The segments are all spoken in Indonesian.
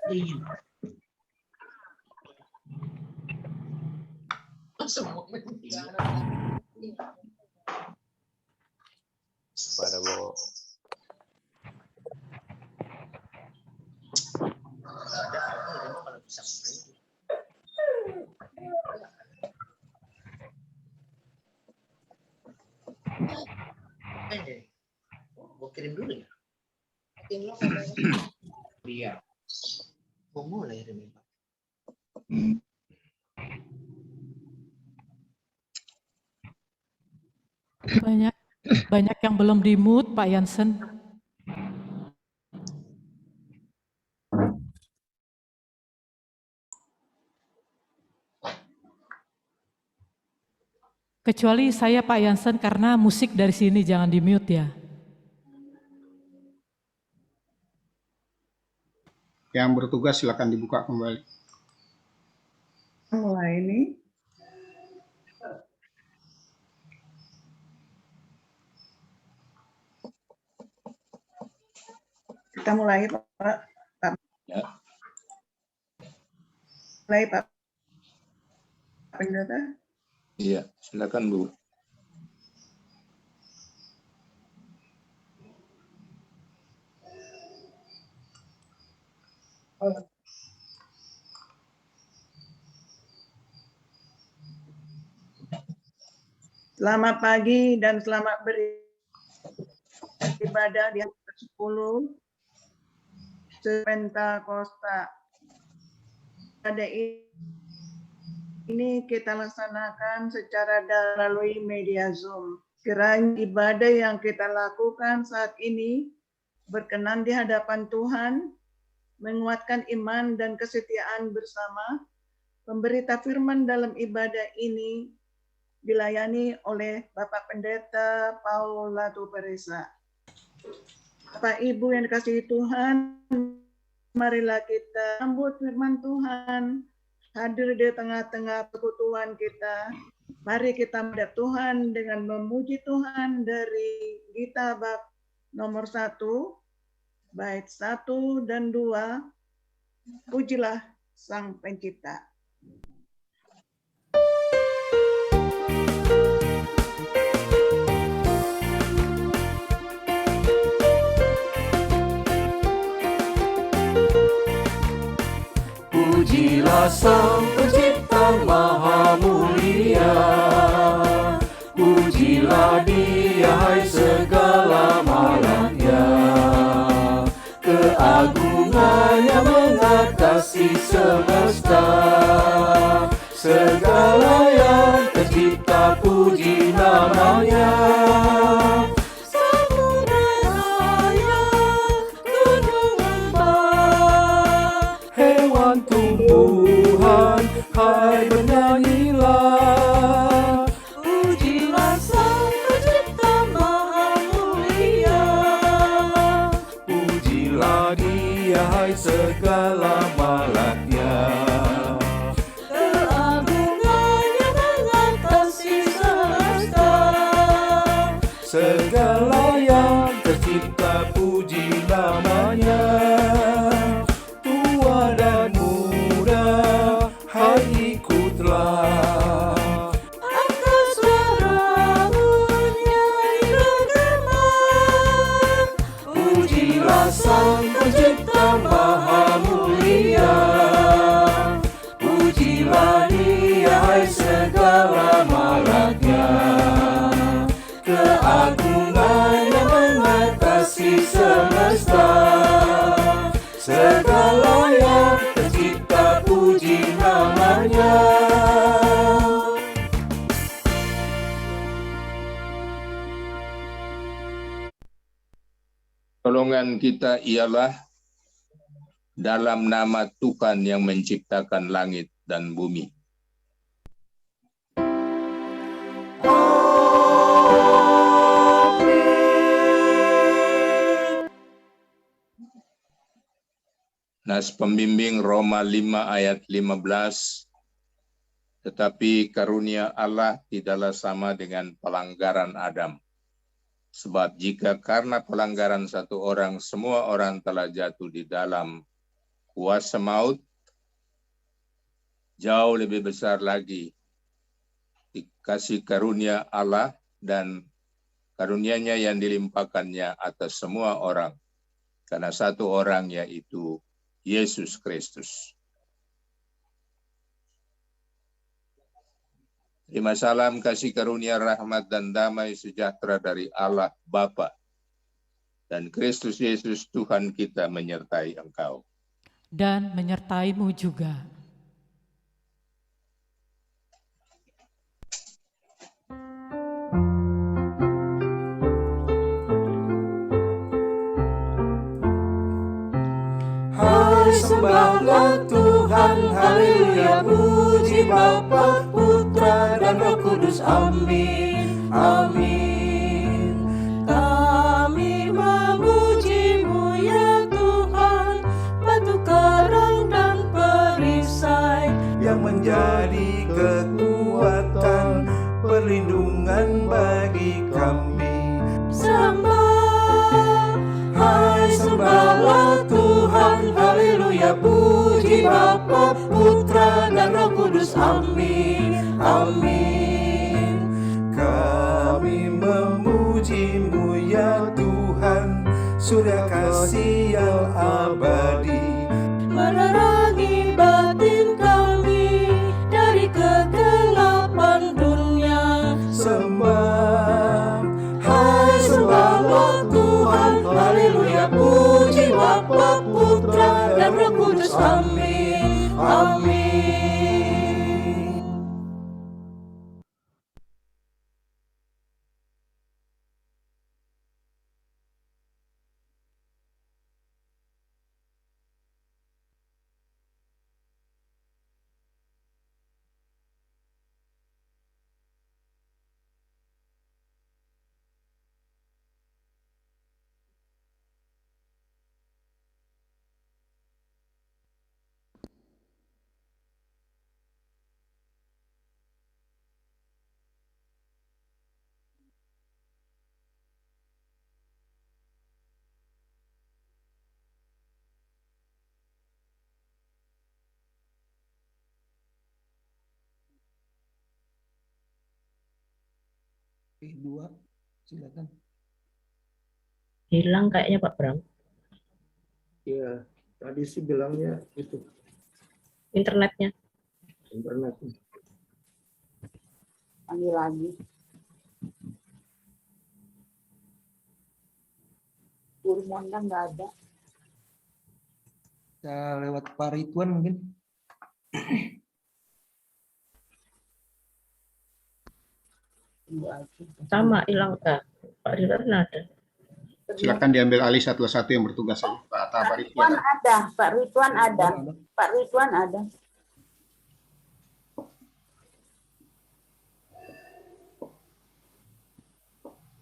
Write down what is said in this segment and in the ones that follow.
Pada mau Mau kirim dulu ya? Iya. Mau mulai Remi, Pak. Banyak yang belum di-mute, Pak Jansen. Kecuali saya, Pak Jansen, karena musik dari sini jangan di-mute ya. Yang bertugas silakan dibuka kembali. Mulai ini. Kita mulai, Pak. ya. Mulai, Pak Pendeta. Iya, silakan Bu. Selamat pagi dan selamat beribadah di hari ke-10 Pentakosta. Pada ini kita laksanakan secara melalui media Zoom. Kiranya ibadah yang kita lakukan saat ini berkenan di hadapan Tuhan, menguatkan iman dan kesetiaan bersama. Pemberita firman dalam ibadah ini dilayani oleh Bapak Pendeta Paul Latuperesa. Bapak Ibu yang dikasihi Tuhan, marilah kita sambut firman Tuhan, hadir di tengah-tengah persekutuan kita. Mari kita menghadap Tuhan dengan memuji Tuhan dari Gita bab nomor 1, bait 1 dan 2. Pujilah Sang Pencipta. Pujilah Sang Pencipta Maha Mulia, pujilah Dia hai segala malaknya. Keagungannya mengatasi semesta, segala yang tercipta puji namanya. Tumbuhan, hai bernyanyilah, pujilah Sang Pencipta Maha Mulia, pujilah Dia hai segala malaknya. Keagungannya mengatasi semesta, segala yang tercipta puji namanya. Tua dan hai ikutlah, angkat suaramu nyanyi bergema. Pujilah Sang Pencipta Maha Mulia, pujilah Dia hai segala malaknya. Keagungannya mengatasi semesta, segala yang tercipta puji namanya. Pertolongan kita ialah dalam nama Tuhan yang menciptakan langit dan bumi. Nas pembimbing Roma 5 ayat 15, tetapi karunia Allah tidaklah sama dengan pelanggaran Adam. Sebab jika karena pelanggaran satu orang, semua orang telah jatuh di dalam kuasa maut, jauh lebih besar lagi kasih karunia Allah dan karunia-Nya yang dilimpahkannya atas semua orang, karena satu orang yaitu Yesus Kristus. Terima salam kasih karunia rahmat dan damai sejahtera dari Allah Bapa dan Kristus Yesus Tuhan kita menyertai engkau. Dan menyertaimu juga. Hai sembahlah Tuhan, haleluya, puji Bapa, Putra dan Roh Kudus, amin, amin. Kami memuji-Mu ya Tuhan, batu karang dan perisai, yang menjadi kekuatan, perlindungan bagi kami. Sembah, hai sembahlah Tuhan, haleluya, puji Bapa, Putra dan Roh Kudus, amin, amin. Kami memuji-Mu ya Tuhan, surya kasih yang abadi, menerangi batin kami dari kegelapan dunia. Sembah, hai sembahlah Tuhan, haleluya, puji Bapa, Putra dan Roh Kudus, amin, amin. Dua, silakan. Hilang kayaknya Pak Bram. Ya, tadi sih bilangnya itu Internetnya. internet. Panggil lagi. Kurmon kan nggak ada. Kita lewat Pak Ridwan mungkin. Sama hilang Pak Ridwan ada. Silakan diambil alih satu-satu yang bertugas saja. Pak Atta, Pak Ridwan Ridwan. ada, Pak Ridwan ada. Pak Ridwan ada.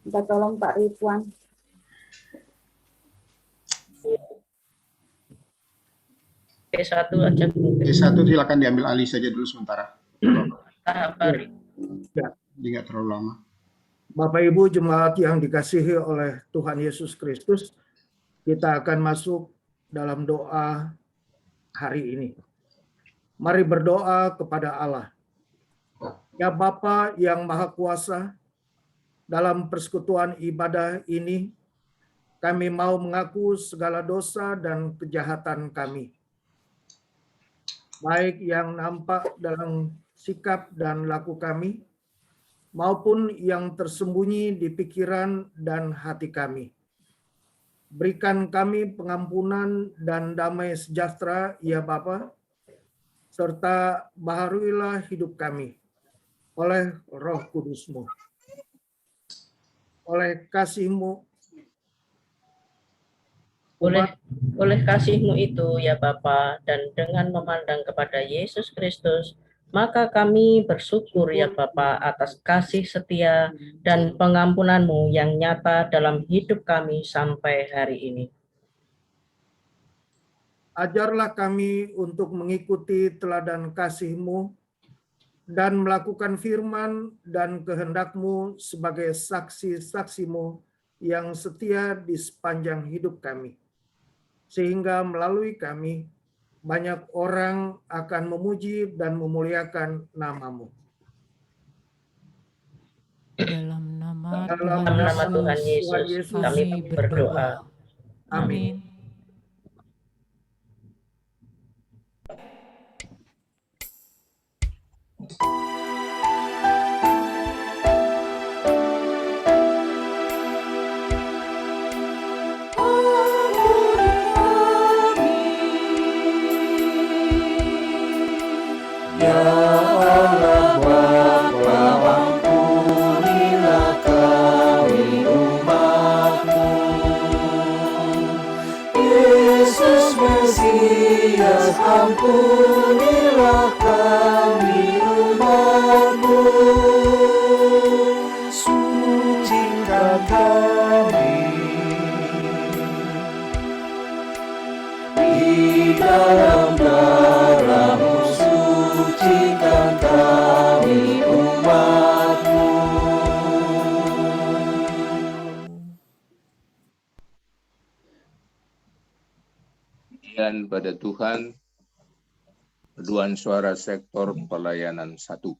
Minta tolong Pak Ridwan. P1 aja dulu. C1 silakan diambil alih saja dulu sementara. Pak Jadi nggak terlalu lama. Bapak Ibu jemaat yang dikasihi oleh Tuhan Yesus Kristus, kita akan masuk dalam doa hari ini. Mari berdoa kepada Allah. Ya Bapa yang Maha Kuasa, dalam persekutuan ibadah ini, kami mau mengaku segala dosa dan kejahatan kami. Baik yang nampak dalam sikap dan laku kami, maupun yang tersembunyi di pikiran dan hati kami. Berikan kami pengampunan dan damai sejahtera, ya Bapa, serta baharuilah hidup kami oleh Roh Kudus-Mu. Oleh kasih-Mu, oleh kasih-Mu itu ya Bapa, dan dengan memandang kepada Yesus Kristus, maka kami bersyukur ya Bapa atas kasih setia dan pengampunan-Mu yang nyata dalam hidup kami sampai hari ini. ajarlah kami untuk mengikuti teladan kasih-Mu dan melakukan firman dan kehendak-Mu sebagai saksi-saksi-Mu yang setia di sepanjang hidup kami. Sehingga melalui kami, banyak orang akan memuji dan memuliakan nama-Mu. Dalam nama Dalam Tuhan nama Tuhan Yesus, Yesus kami kami berdoa. Amin. Amin. Ya Allah Bapa, ampunilah kami umat-Mu. Yesus Mesias, ampunilah kami umat-Mu. Sucikan kami di dalam darah-Mu. Sucikan kami umat-Mu. Dan pada Tuhan, paduan suara sektor pelayanan 1.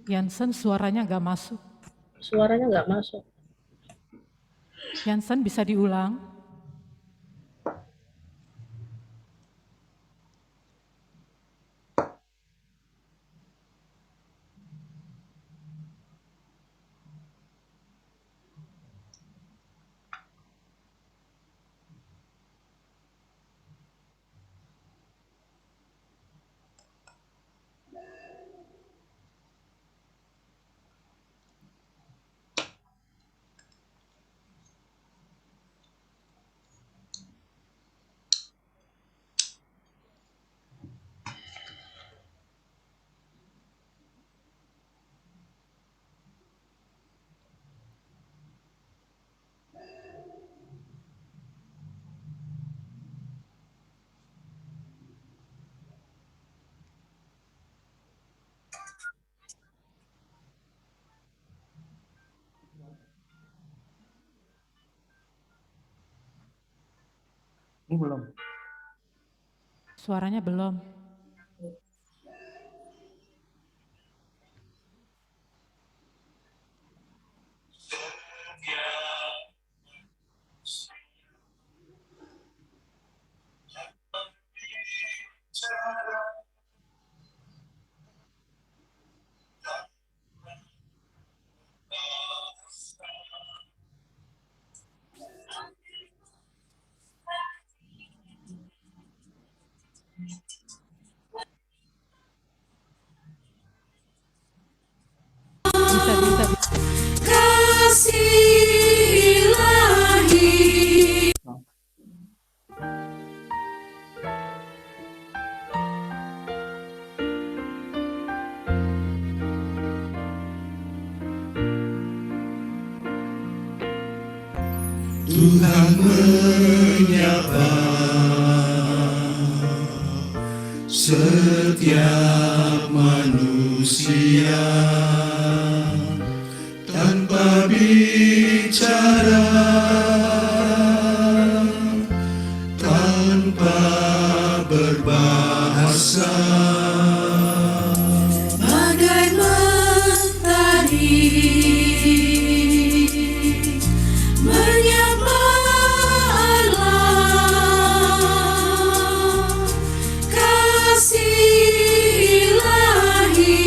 Yansen suaranya nggak masuk. Suaranya nggak masuk. Yansen bisa diulang? Ini belum. Suaranya belum. Bisa. Kasih ilahi. Tuhan menyapa setiap manusia tanpa bicara, tanpa berbahasa. Bagai mentari menyapa Allah, kasih ilahi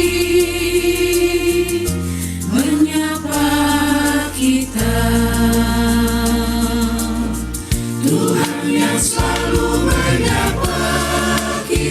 menyapa kita. Tuhan yang selalu menyapa kita.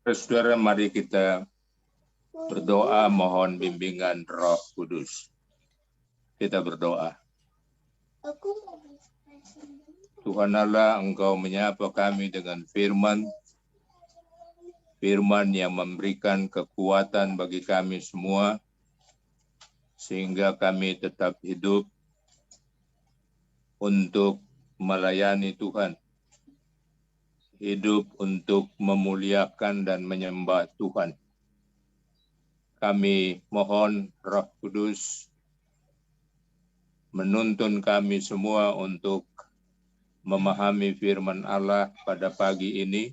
Saudara, mari kita berdoa mohon bimbingan Roh Kudus. Kita berdoa. Tuhan Allah, Engkau menyapa kami dengan firman yang memberikan kekuatan bagi kami semua, sehingga kami tetap hidup untuk melayani Tuhan, hidup untuk memuliakan dan menyembah Tuhan. Kami mohon Roh Kudus menuntun kami semua untuk memahami firman Allah pada pagi ini,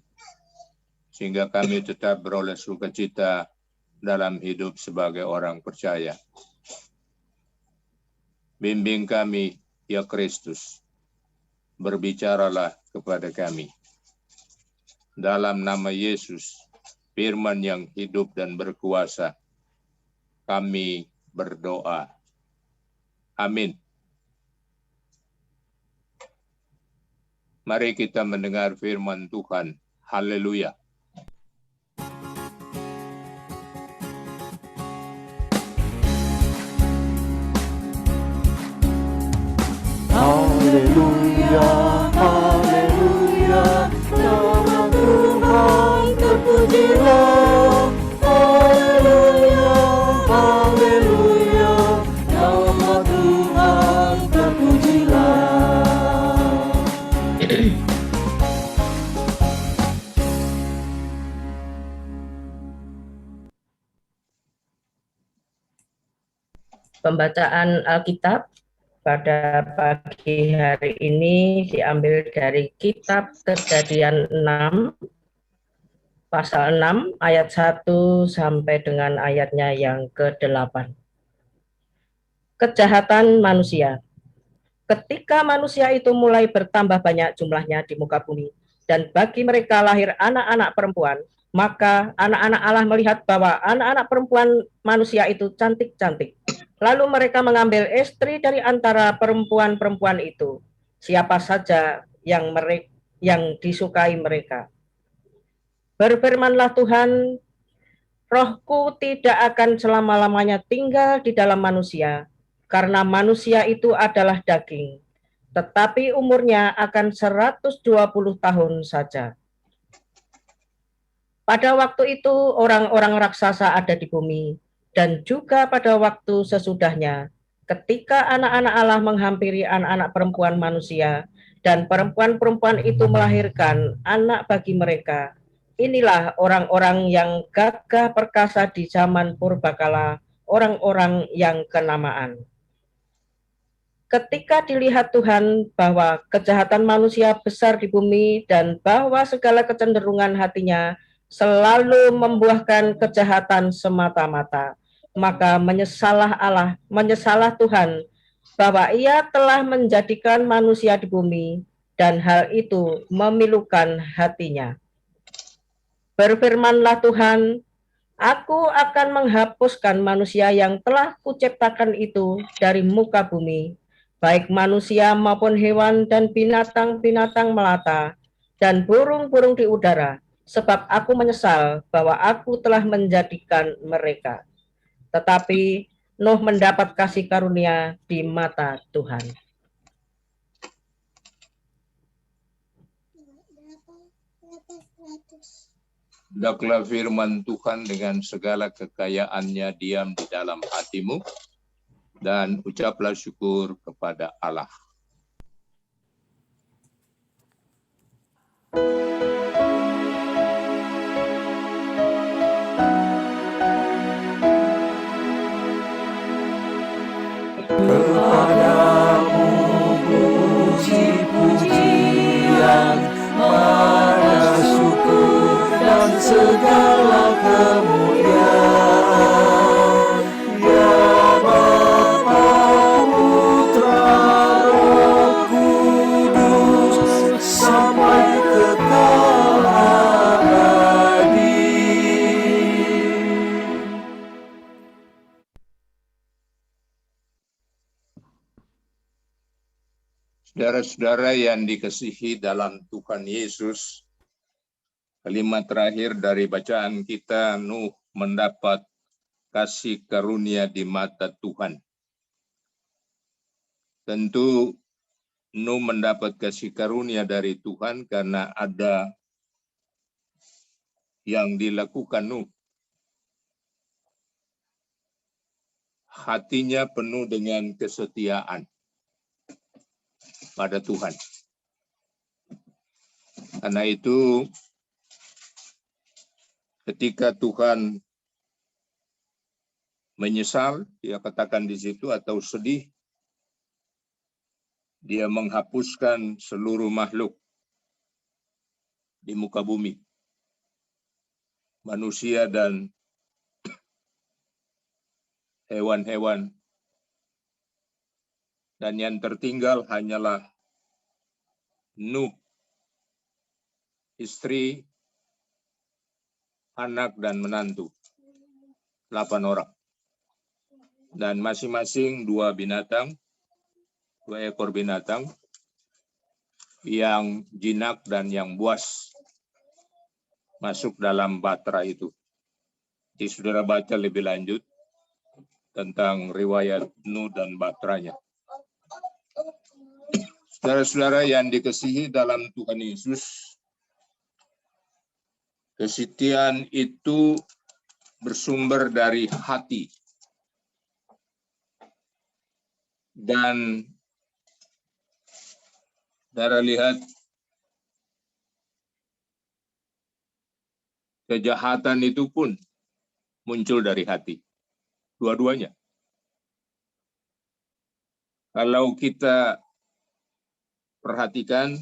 sehingga kami tetap beroleh sukacita dalam hidup sebagai orang percaya. Bimbing kami, ya Kristus, berbicaralah kepada kami. Dalam nama Yesus, firman yang hidup dan berkuasa, kami berdoa. Amin. Mari kita mendengar firman Tuhan. Haleluya. Haleluya, haleluya, nama Tuhan terpujilah. Haleluya, haleluya, nama Tuhan terpujilah. Pembacaan Alkitab pada pagi hari ini diambil dari kitab Kejadian 6, pasal 6, ayat 1 sampai dengan ayatnya yang ke-8. Kejahatan manusia. Ketika manusia itu mulai bertambah banyak jumlahnya di muka bumi, dan bagi mereka lahir anak-anak perempuan, maka anak-anak Allah melihat bahwa anak-anak perempuan manusia itu cantik-cantik. Lalu mereka mengambil istri dari antara perempuan-perempuan itu, siapa saja yang disukai mereka. Berfirmanlah Tuhan, Rohku tidak akan selama-lamanya tinggal di dalam manusia, karena manusia itu adalah daging, tetapi umurnya akan 120 tahun saja. Pada waktu itu orang-orang raksasa ada di bumi, dan juga pada waktu sesudahnya, ketika anak-anak Allah menghampiri anak-anak perempuan manusia, dan perempuan-perempuan itu melahirkan anak bagi mereka. Inilah orang-orang yang gagah perkasa di zaman purbakala, orang-orang yang kenamaan. Ketika dilihat Tuhan bahwa kejahatan manusia besar di bumi, dan bahwa segala kecenderungan hatinya selalu membuahkan kejahatan semata-mata, maka menyesalah Tuhan bahwa Ia telah menjadikan manusia di bumi, dan hal itu memilukan hatinya. Berfirmanlah Tuhan, Aku akan menghapuskan manusia yang telah kuciptakan itu dari muka bumi, baik manusia maupun hewan dan binatang-binatang melata, dan burung-burung di udara, sebab aku menyesal bahwa aku telah menjadikan mereka. Tetapi Nuh mendapat kasih karunia di mata Tuhan. Hendaklah firman Tuhan dengan segala kekayaannya diam di dalam hatimu, dan ucaplah syukur kepada Allah. Kepadamu puji-pujian, pada syukur dan segala kemuliaan, ya Bapa, Putra, Roh Kudus, sampai kekal abadi. Saudara-saudara yang dikasihi dalam Tuhan Yesus, Kalimat terakhir dari bacaan kita, Nuh mendapat kasih karunia di mata Tuhan. Tentu Nuh mendapat kasih karunia dari Tuhan karena ada yang dilakukan Nuh. Hatinya penuh dengan kesetiaan pada Tuhan. Karena itu, ketika Tuhan menyesal, dia katakan di situ, atau sedih, dia menghapuskan seluruh makhluk di muka bumi, manusia dan hewan-hewan. Dan yang tertinggal hanyalah Nuh, istri, anak, dan menantu. 8 orang. Dan masing-masing 2 binatang, 2 ekor binatang, yang jinak dan yang buas masuk dalam batra itu. Jadi saudara baca lebih lanjut tentang riwayat Nuh dan batranya. Saudara-saudara yang dikasihi dalam Tuhan Yesus, kesetiaan itu bersumber dari hati. Dan saudara lihat, kejahatan itu pun muncul dari hati. Dua-duanya. Kalau kita perhatikan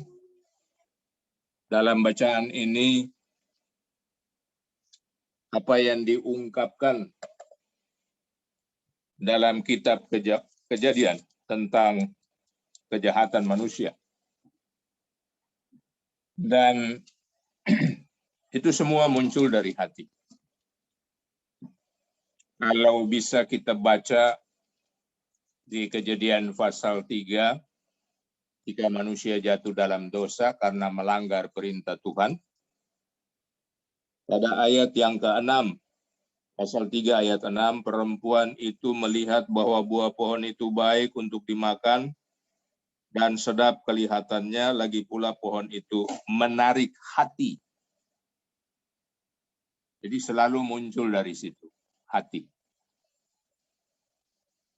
dalam bacaan ini, apa yang diungkapkan dalam kitab Kejadian tentang kejahatan manusia. Dan itu semua muncul dari hati. Kalau bisa kita baca di Kejadian pasal 3, jika manusia jatuh dalam dosa karena melanggar perintah Tuhan, pada ayat yang ke-6, pasal 3 ayat 6, perempuan itu melihat bahwa buah pohon itu baik untuk dimakan dan sedap kelihatannya, lagi pula pohon itu menarik hati. Jadi selalu muncul dari situ, hati.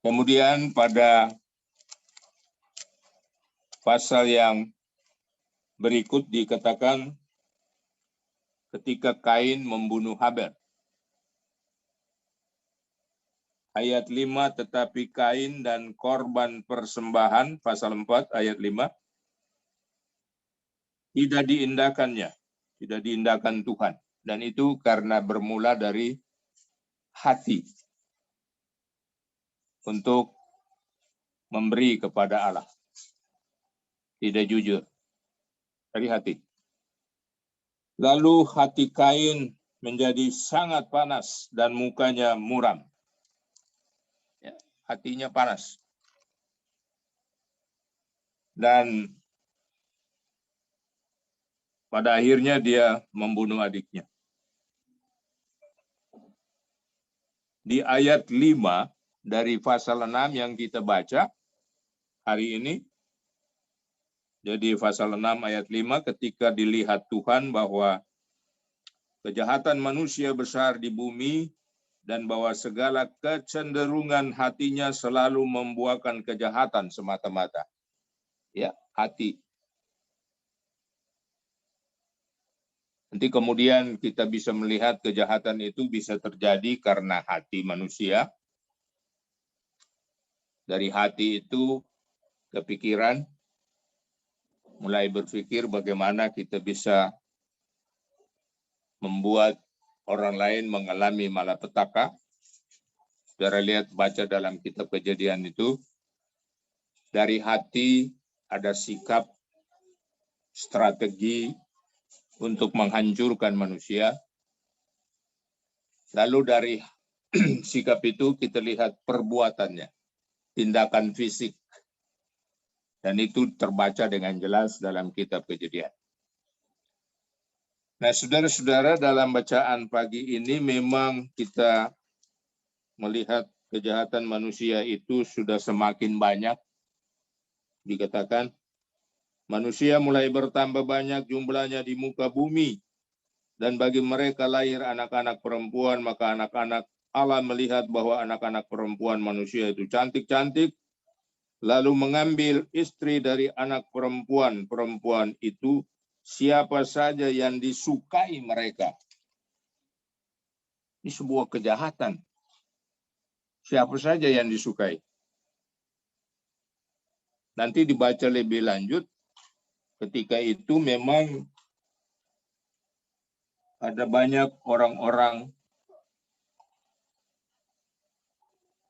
Kemudian pada pasal yang berikut dikatakan ketika Kain membunuh Habel. Ayat 5, tetapi Kain dan korban persembahan, pasal 4 ayat 5, tidak diindahkannya, tidak diindahkan Tuhan. Dan itu karena bermula dari hati untuk memberi kepada Allah. Tidak jujur. Dari hati. Lalu hati Kain menjadi sangat panas dan mukanya muram. Ya, hatinya panas. Dan pada akhirnya dia membunuh adiknya. Di ayat 5 dari pasal 6 yang kita baca hari ini, jadi pasal 6 ayat 5, ketika dilihat Tuhan bahwa kejahatan manusia besar di bumi dan bahwa segala kecenderungan hatinya selalu membuahkan kejahatan semata-mata. Ya, hati. Nanti kemudian kita bisa melihat kejahatan itu bisa terjadi karena hati manusia. Dari hati itu kepikiran, mulai berpikir bagaimana kita bisa membuat orang lain mengalami malapetaka. Saudara lihat, baca dalam kitab Kejadian itu, dari hati ada sikap, strategi untuk menghancurkan manusia. Lalu dari sikap itu kita lihat perbuatannya, tindakan fisik. Dan itu terbaca dengan jelas dalam kitab Kejadian. Nah, saudara-saudara, dalam bacaan pagi ini memang kita melihat kejahatan manusia itu sudah semakin banyak. Dikatakan, manusia mulai bertambah banyak jumlahnya di muka bumi. Dan bagi mereka lahir anak-anak perempuan, maka anak-anak Allah melihat bahwa anak-anak perempuan manusia itu cantik-cantik, lalu mengambil istri dari anak perempuan itu, siapa saja yang disukai mereka. Ini sebuah kejahatan. Siapa saja yang disukai. Nanti dibaca lebih lanjut, ketika itu memang ada banyak orang-orang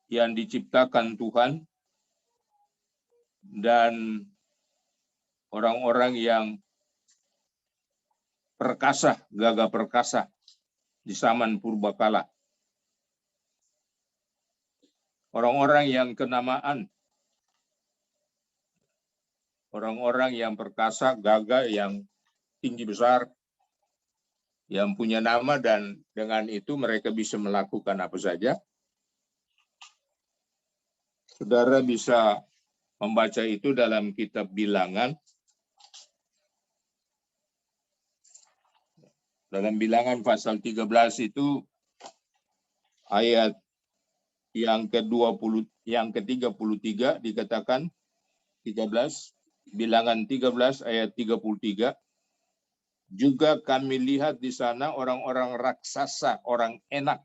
yang diciptakan Tuhan dan orang-orang yang perkasa, gagah perkasa di zaman purbakala. Orang-orang yang kenamaan, orang-orang yang perkasa, gagah, yang tinggi besar, yang punya nama, dan dengan itu mereka bisa melakukan apa saja. Saudara bisa membaca itu dalam kitab Bilangan. Dalam Bilangan pasal 13 itu ayat yang ke-20, yang ke-33 dikatakan 13, Bilangan 13 ayat 33. Juga kami lihat di sana orang-orang raksasa, orang Enak.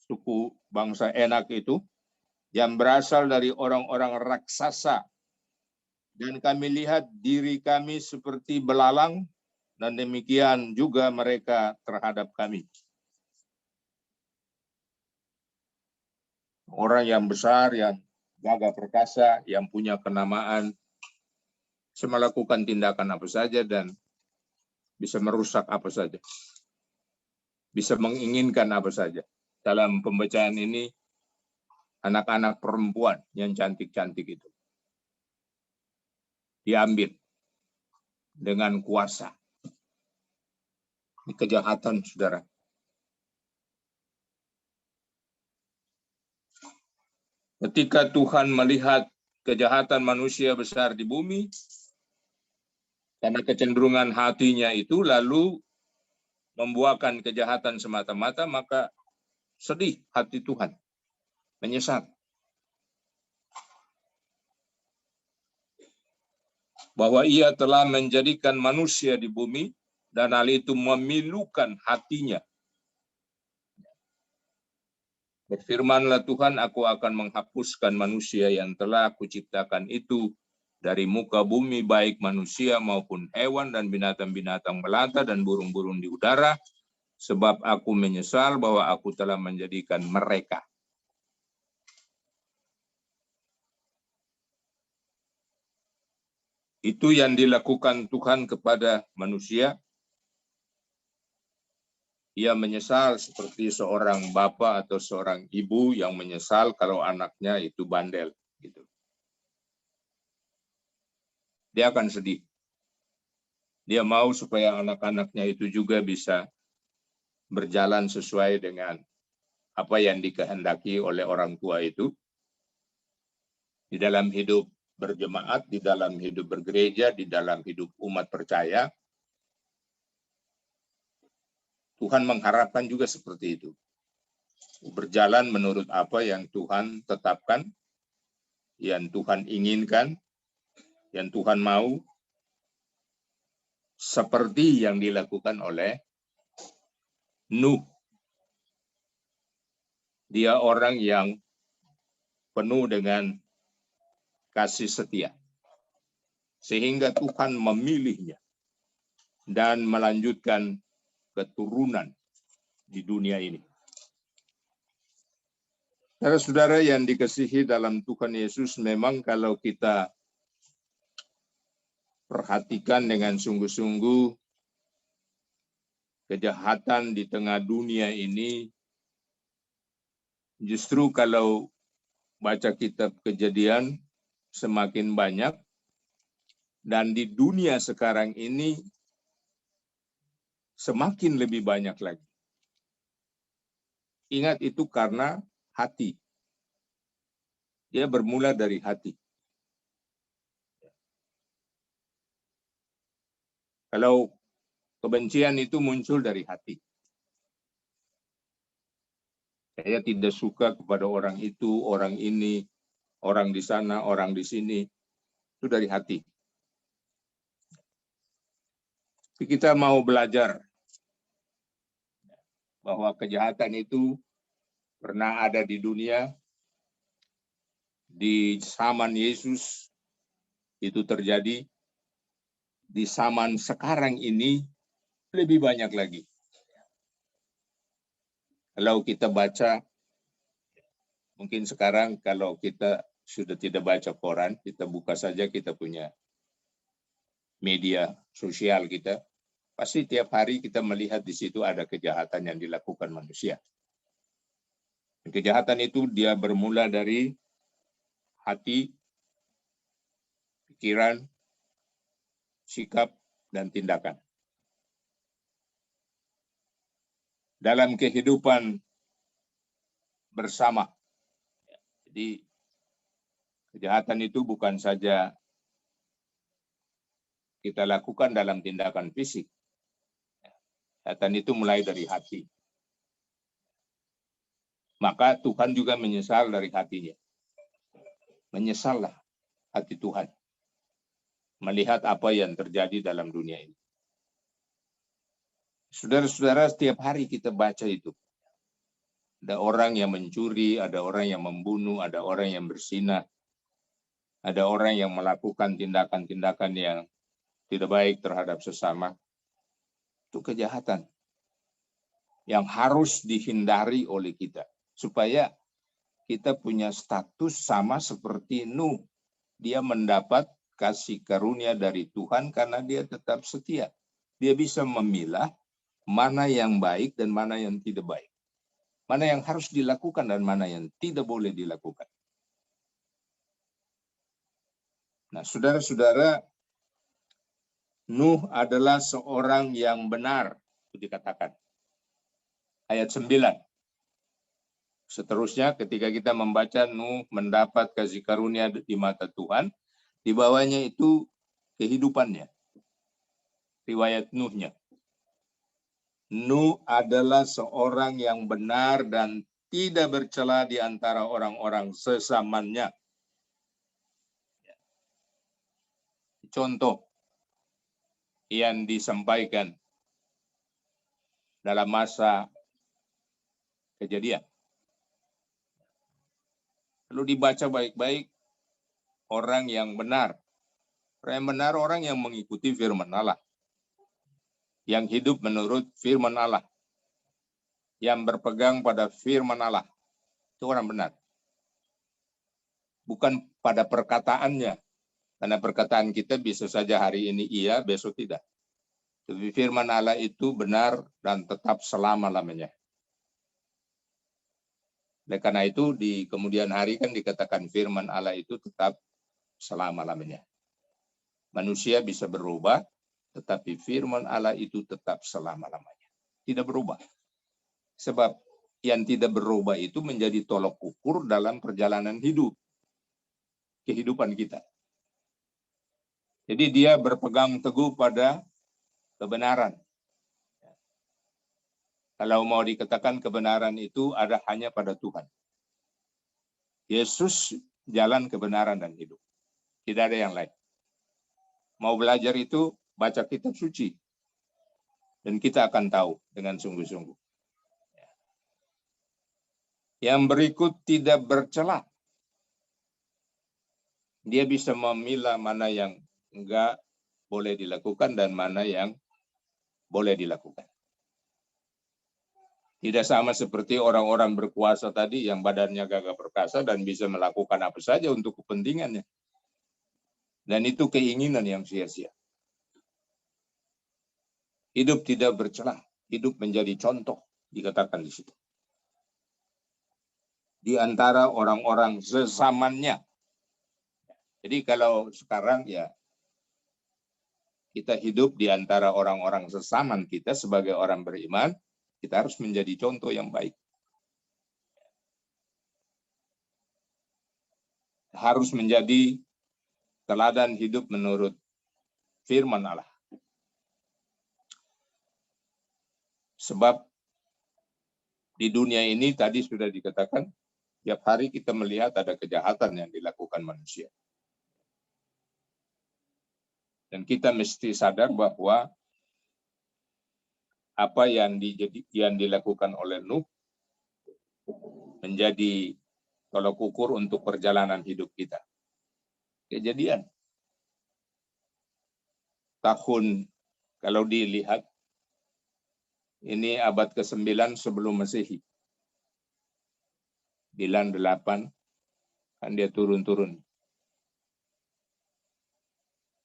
Suku bangsa Enak itu yang berasal dari orang-orang raksasa. Dan kami lihat diri kami seperti belalang, dan demikian juga mereka terhadap kami. Orang yang besar, yang gagah perkasa, yang punya kenamaan, bisa melakukan tindakan apa saja dan bisa merusak apa saja. Bisa menginginkan apa saja. Dalam pembacaan ini, anak-anak perempuan yang cantik-cantik itu diambil dengan kuasa. Ini kejahatan, saudara. Ketika Tuhan melihat kejahatan manusia besar di bumi, karena kecenderungan hatinya itu lalu membuahkan kejahatan semata-mata, maka sedih hati Tuhan, menyesal. Bahwa ia telah menjadikan manusia di bumi, dan hal itu memilukan hatinya. Berfirmanlah Tuhan, aku akan menghapuskan manusia yang telah kuciptakan itu dari muka bumi, baik manusia maupun hewan dan binatang-binatang melata dan burung-burung di udara, sebab aku menyesal bahwa aku telah menjadikan mereka. Itu yang dilakukan Tuhan kepada manusia. Ia menyesal seperti seorang bapak atau seorang ibu yang menyesal kalau anaknya itu bandel. Gitu. Dia akan sedih. Dia mau supaya anak-anaknya itu juga bisa berjalan sesuai dengan apa yang dikehendaki oleh orang tua itu. Di dalam hidup berjemaat, di dalam hidup bergereja, di dalam hidup umat percaya, Tuhan mengharapkan juga seperti itu. Berjalan menurut apa yang Tuhan tetapkan, yang Tuhan inginkan, yang Tuhan mau, seperti yang dilakukan oleh Nuh. Dia orang yang penuh dengan kasih setia. Sehingga Tuhan memilihnya dan melanjutkan keturunan di dunia ini. Saudara-saudara yang dikasihi dalam Tuhan Yesus, memang kalau kita perhatikan dengan sungguh-sungguh kejahatan di tengah dunia ini, justru kalau baca kitab Kejadian semakin banyak, dan di dunia sekarang ini semakin lebih banyak lagi. Ingat, itu karena hati. Dia bermula dari hati. Kalau kebencian itu muncul dari hati. Saya tidak suka kepada orang itu, orang ini, orang di sana, orang di sini. Itu dari hati. Tapi kita mau belajar bahwa kejahatan itu pernah ada di dunia. Di zaman Yesus itu terjadi. Di zaman sekarang ini lebih banyak lagi. Kalau kita baca, mungkin sekarang kalau kita sudah tidak baca koran, kita buka saja kita punya media sosial kita, pasti tiap hari kita melihat di situ ada kejahatan yang dilakukan manusia. Kejahatan itu dia bermula dari hati, pikiran, sikap, dan tindakan. Dalam kehidupan bersama. Jadi kejahatan itu bukan saja kita lakukan dalam tindakan fisik. Kejahatan itu mulai dari hati. Maka Tuhan juga menyesal dari hatinya. Menyesallah hati Tuhan melihat apa yang terjadi dalam dunia ini. Saudara-saudara, setiap hari kita baca itu. Ada orang yang mencuri, ada orang yang membunuh, ada orang yang berzinah, ada orang yang melakukan tindakan-tindakan yang tidak baik terhadap sesama. Itu kejahatan yang harus dihindari oleh kita. Supaya kita punya status sama seperti Nuh. Dia mendapat kasih karunia dari Tuhan karena dia tetap setia. Dia bisa memilah mana yang baik dan mana yang tidak baik. Mana yang harus dilakukan dan mana yang tidak boleh dilakukan. Nah, saudara-saudara, Nuh adalah seorang yang benar, itu dikatakan. Ayat 9. Seterusnya, ketika kita membaca Nuh mendapat kasih karunia di mata Tuhan, di bawahnya itu kehidupannya. Riwayat Nuhnya. Nuh adalah seorang yang benar dan tidak bercela di antara orang-orang sesamanya. Contoh yang disampaikan dalam masa Kejadian. Lalu dibaca baik-baik, orang yang benar. Orang yang benar, orang yang mengikuti firman Allah. Yang hidup menurut firman Allah. Yang berpegang pada firman Allah. Itu orang benar. Bukan pada perkataannya. Karena perkataan kita bisa saja hari ini iya, besok tidak. Tapi firman Allah itu benar dan tetap selama-lamanya. Oleh karena itu di kemudian hari kan dikatakan firman Allah itu tetap selama-lamanya. Manusia bisa berubah, tetapi firman Allah itu tetap selama-lamanya. Tidak berubah. Sebab yang tidak berubah itu menjadi tolok ukur dalam perjalanan hidup. Kehidupan kita. Jadi dia berpegang teguh pada kebenaran. Kalau mau dikatakan kebenaran itu ada hanya pada Tuhan. Yesus jalan kebenaran dan hidup. Tidak ada yang lain. Mau belajar itu, baca kitab suci. Dan kita akan tahu dengan sungguh-sungguh. Yang berikut tidak bercela. Dia bisa memilah mana yang enggak boleh dilakukan dan mana yang boleh dilakukan. Tidak sama seperti orang-orang berkuasa tadi yang badannya gagah perkasa dan bisa melakukan apa saja untuk kepentingannya. Dan itu keinginan yang sia-sia. Hidup tidak bercelah, hidup menjadi contoh, dikatakan di situ. Di antara orang-orang sezamannya. Jadi kalau sekarang ya kita hidup di antara orang-orang sesama kita sebagai orang beriman, kita harus menjadi contoh yang baik. Harus menjadi teladan hidup menurut firman Allah. Sebab di dunia ini tadi sudah dikatakan, tiap hari kita melihat ada kejahatan yang dilakukan manusia. Dan kita mesti sadar bahwa apa yang dilakukan oleh Nuh menjadi tolak ukur untuk perjalanan hidup kita. Kejadian tahun, kalau dilihat, ini abad ke-9 sebelum Masehi. 98, kan dia turun-turun.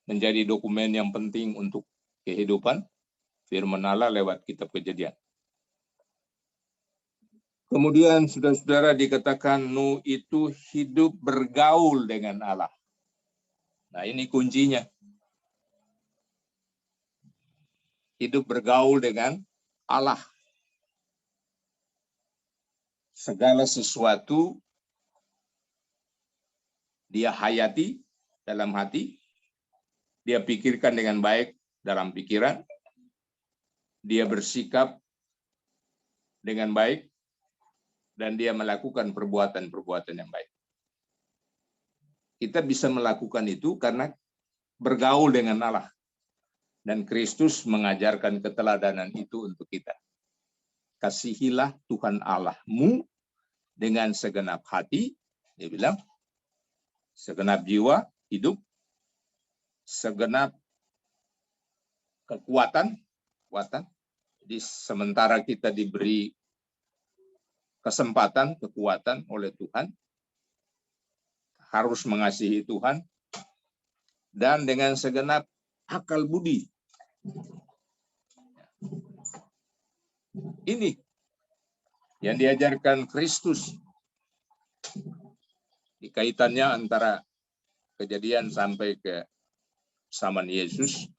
Menjadi dokumen yang penting untuk kehidupan, firman Allah lewat kitab Kejadian. Kemudian saudara-saudara dikatakan Nuh itu hidup bergaul dengan Allah. Nah ini kuncinya. Hidup bergaul dengan Allah. Segala sesuatu dia hayati dalam hati, dia pikirkan dengan baik dalam pikiran, dia bersikap dengan baik, dan dia melakukan perbuatan-perbuatan yang baik. Kita bisa melakukan itu karena bergaul dengan Allah. Dan Kristus mengajarkan keteladanan itu untuk kita. Kasihilah Tuhan Allahmu dengan segenap hati, dia bilang, segenap jiwa, hidup, segenap kekuatan. Jadi sementara kita diberi kesempatan, kekuatan oleh Tuhan, harus mengasihi Tuhan, dan dengan segenap akal budi. Ini yang diajarkan Kristus. Di kaitannya antara Kejadian sampai ke zaman Yesus,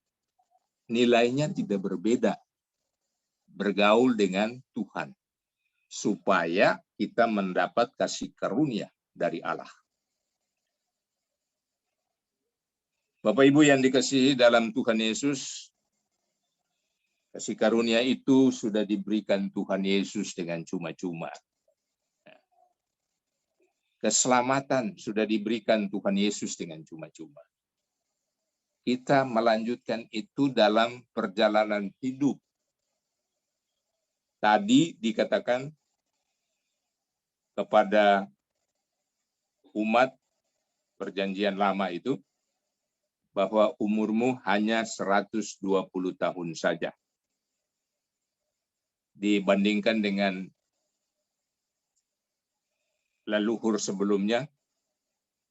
nilainya tidak berbeda. Bergaul dengan Tuhan. Supaya kita mendapat kasih karunia dari Allah. Bapak Ibu yang dikasihi dalam Tuhan Yesus, kasih karunia itu sudah diberikan Tuhan Yesus dengan cuma-cuma. Keselamatan sudah diberikan Tuhan Yesus dengan cuma-cuma. Kita melanjutkan itu dalam perjalanan hidup. Tadi dikatakan kepada umat perjanjian lama itu, bahwa umurmu hanya 120 tahun saja. Dibandingkan dengan leluhur sebelumnya,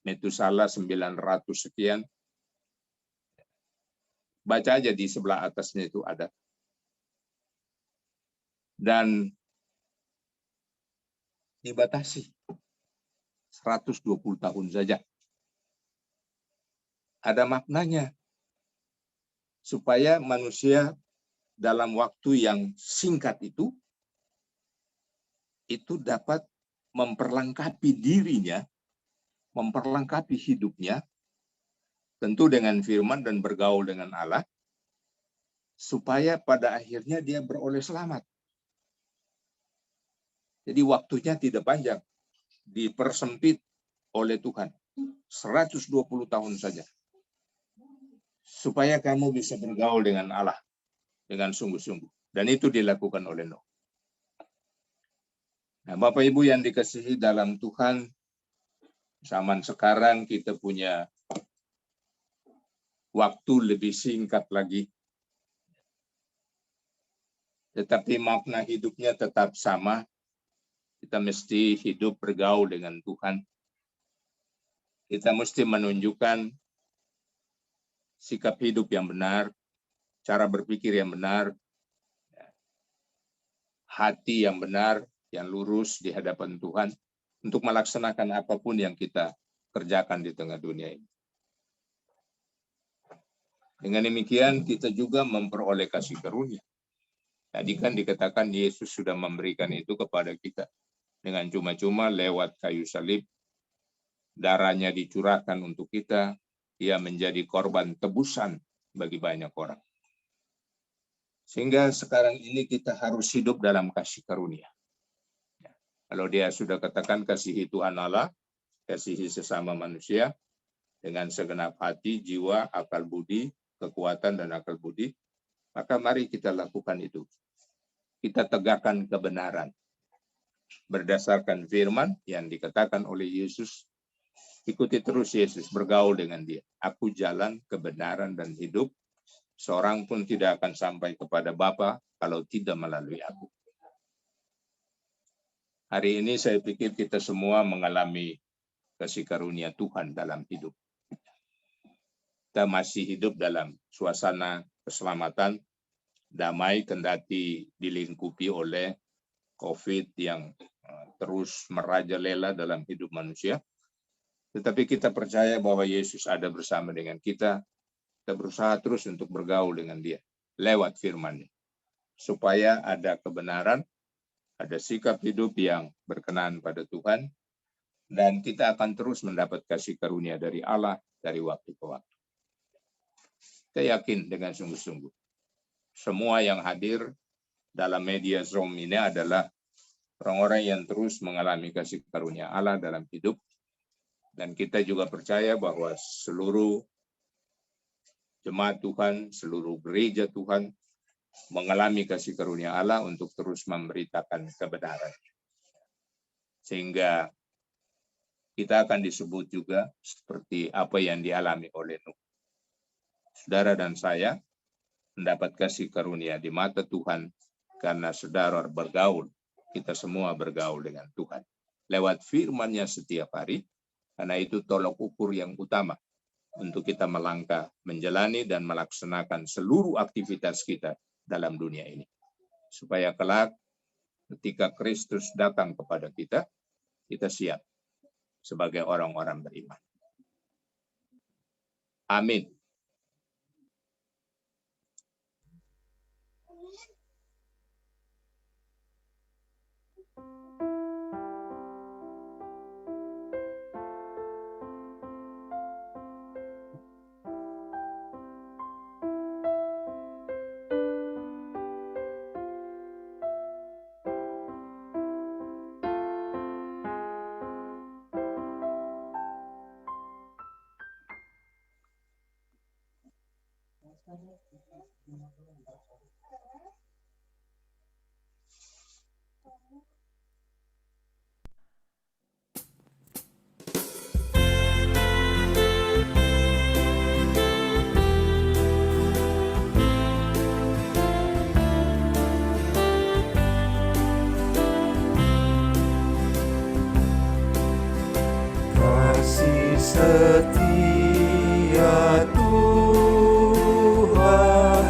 Metusala 900 sekian. Baca aja di sebelah atasnya itu ada. Dan dibatasi 120 tahun saja. Ada maknanya. Supaya manusia dalam waktu yang singkat itu dapat memperlengkapi dirinya, memperlengkapi hidupnya, tentu dengan firman dan bergaul dengan Allah, supaya pada akhirnya dia beroleh selamat. Jadi waktunya tidak panjang, dipersempit oleh Tuhan, 120 tahun saja. Supaya kamu bisa bergaul dengan Allah dengan sungguh-sungguh. Dan itu dilakukan oleh Nuh. Nah, Bapak Ibu yang dikasihi dalam Tuhan, zaman sekarang kita punya waktu lebih singkat lagi. Tetapi makna hidupnya tetap sama. Kita mesti hidup bergaul dengan Tuhan. Kita mesti menunjukkan sikap hidup yang benar, cara berpikir yang benar, hati yang benar, yang lurus di hadapan Tuhan, untuk melaksanakan apapun yang kita kerjakan di tengah dunia ini. Dengan demikian kita juga memperoleh kasih karunia. Tadi kan dikatakan Yesus sudah memberikan itu kepada kita. Dengan cuma-cuma lewat kayu salib, darahnya dicurahkan untuk kita, ia menjadi korban tebusan bagi banyak orang. Sehingga sekarang ini kita harus hidup dalam kasih karunia. Kalau dia sudah katakan kasihi Tuhan Allah, kasihi sesama manusia, dengan segenap hati, jiwa, akal budi, kekuatan dan akal budi, maka mari kita lakukan itu. Kita tegakkan kebenaran. Berdasarkan firman yang dikatakan oleh Yesus, ikuti terus Yesus, bergaul dengan dia. Aku jalan, kebenaran, dan hidup. Seorang pun tidak akan sampai kepada Bapa kalau tidak melalui aku. Hari ini saya pikir kita semua mengalami kasih karunia Tuhan dalam hidup. Kita masih hidup dalam suasana keselamatan, damai, kendati dilingkupi oleh COVID yang terus merajalela dalam hidup manusia. Tetapi kita percaya bahwa Yesus ada bersama dengan kita. Kita berusaha terus untuk bergaul dengan dia lewat firman-Nya, supaya ada kebenaran, ada sikap hidup yang berkenan pada Tuhan, dan kita akan terus mendapat kasih karunia dari Allah dari waktu ke waktu. Kita yakin dengan sungguh-sungguh, semua yang hadir dalam media Zoom ini adalah orang-orang yang terus mengalami kasih karunia Allah dalam hidup, dan kita juga percaya bahwa seluruh jemaat Tuhan, seluruh gereja Tuhan mengalami kasih karunia Allah untuk terus memberitakan kebenaran. Sehingga kita akan disebut juga seperti apa yang dialami oleh Nuh. Saudara dan saya mendapat kasih karunia di mata Tuhan karena saudara bergaul, kita semua bergaul dengan Tuhan. Lewat firman-Nya setiap hari, karena itu tolok ukur yang utama untuk kita melangkah, menjalani dan melaksanakan seluruh aktivitas kita dalam dunia ini. Supaya kelak ketika Kristus datang kepada kita, kita siap sebagai orang-orang beriman. Amin. Kasih setia Tuhan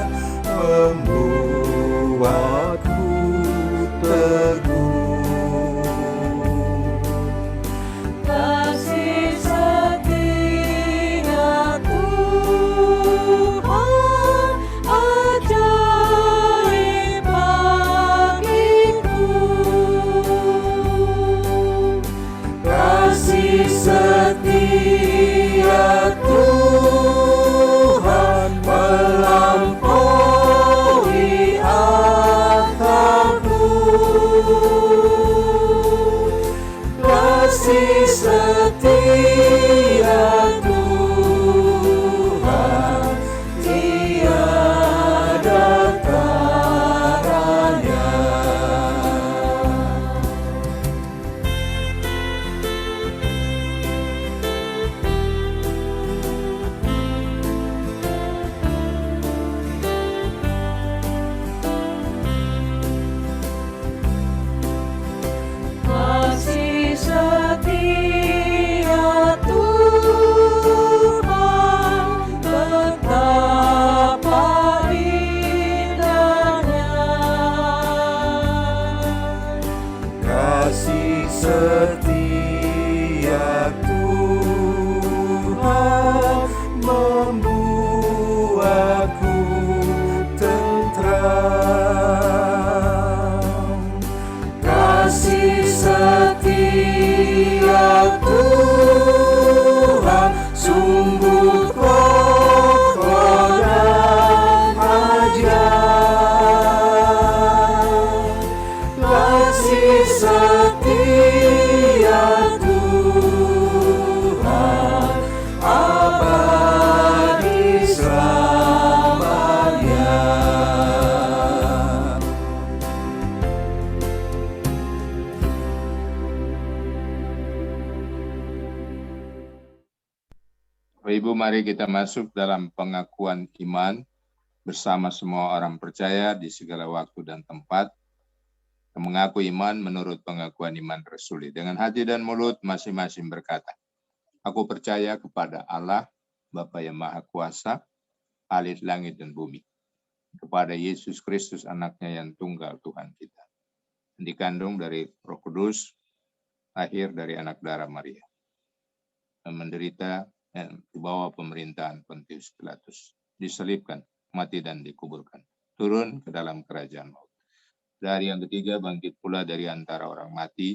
membuatku teguh. Kasih setia Tuhan ajaib bagiku. Kasih setia Tuhan melampaui akalku. Kasih setia Tuhan tiada taranya. Kasih setia Tuhan betapa indahnya. Kasih setia Tuhan membuat Bapak Ibu, mari kita masuk dalam pengakuan iman bersama semua orang percaya di segala waktu dan tempat. Mengaku iman menurut pengakuan iman Rasuli. Dengan hati dan mulut masing-masing berkata, aku percaya kepada Allah, Bapa yang Maha Kuasa, Ahli langit dan bumi. Kepada Yesus Kristus, anaknya yang tunggal Tuhan kita. Dikandung dari Roh Kudus, lahir dari anak darah Maria. Dan menderita dan di bawah pemerintahan Pontius Pilatus. Diselibkan, mati dan dikuburkan. Turun ke dalam kerajaan maut. Dari yang ketiga bangkit pula dari antara orang mati,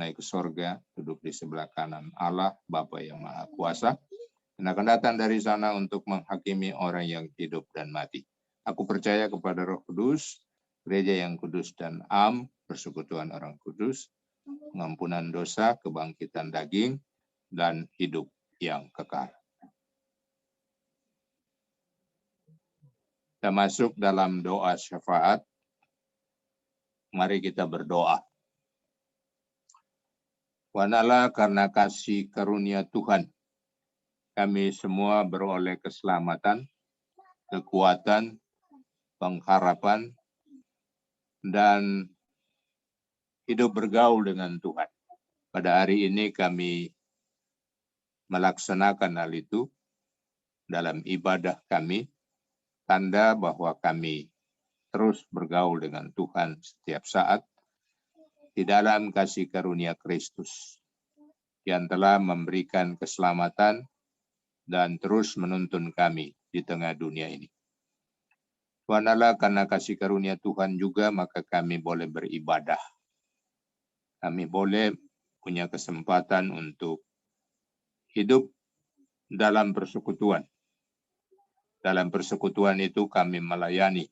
naik ke sorga, duduk di sebelah kanan Allah, Bapa yang Maha Kuasa, dan akan datang dari sana untuk menghakimi orang yang hidup dan mati. Aku percaya kepada Roh Kudus, gereja yang kudus dan am, persekutuan orang kudus, pengampunan dosa, kebangkitan daging, dan hidup yang kekal. Kita masuk dalam doa syafaat. Mari kita berdoa. Wanalah karena kasih karunia Tuhan, kami semua beroleh keselamatan, kekuatan, pengharapan, dan hidup bergaul dengan Tuhan. Pada hari ini kami melaksanakan hal itu dalam ibadah kami, tanda bahwa kami terus bergaul dengan Tuhan setiap saat di dalam kasih karunia Kristus yang telah memberikan keselamatan dan terus menuntun kami di tengah dunia ini. Tuhan Allah, karena kasih karunia Tuhan juga, maka kami boleh beribadah. Kami boleh punya kesempatan untuk hidup dalam persekutuan. Dalam persekutuan itu kami melayani.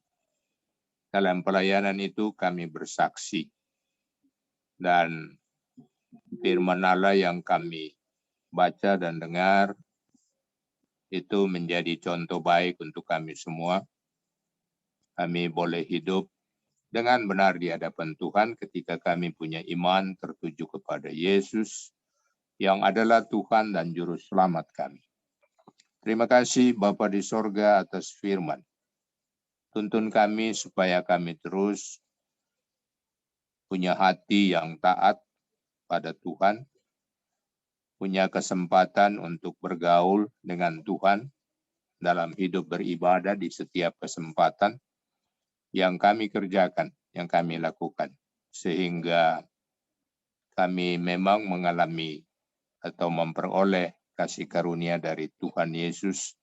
Dalam pelayanan itu kami bersaksi. Dan firman Allah yang kami baca dan dengar itu menjadi contoh baik untuk kami semua. Kami boleh hidup dengan benar di hadapan Tuhan ketika kami punya iman tertuju kepada Yesus yang adalah Tuhan dan Juru Selamat kami. Terima kasih Bapa di sorga atas firman. Tuntun kami supaya kami terus punya hati yang taat pada Tuhan, punya kesempatan untuk bergaul dengan Tuhan dalam hidup beribadah di setiap kesempatan yang kami kerjakan, yang kami lakukan, sehingga kami memang mengalami atau memperoleh kasih karunia dari Tuhan Yesus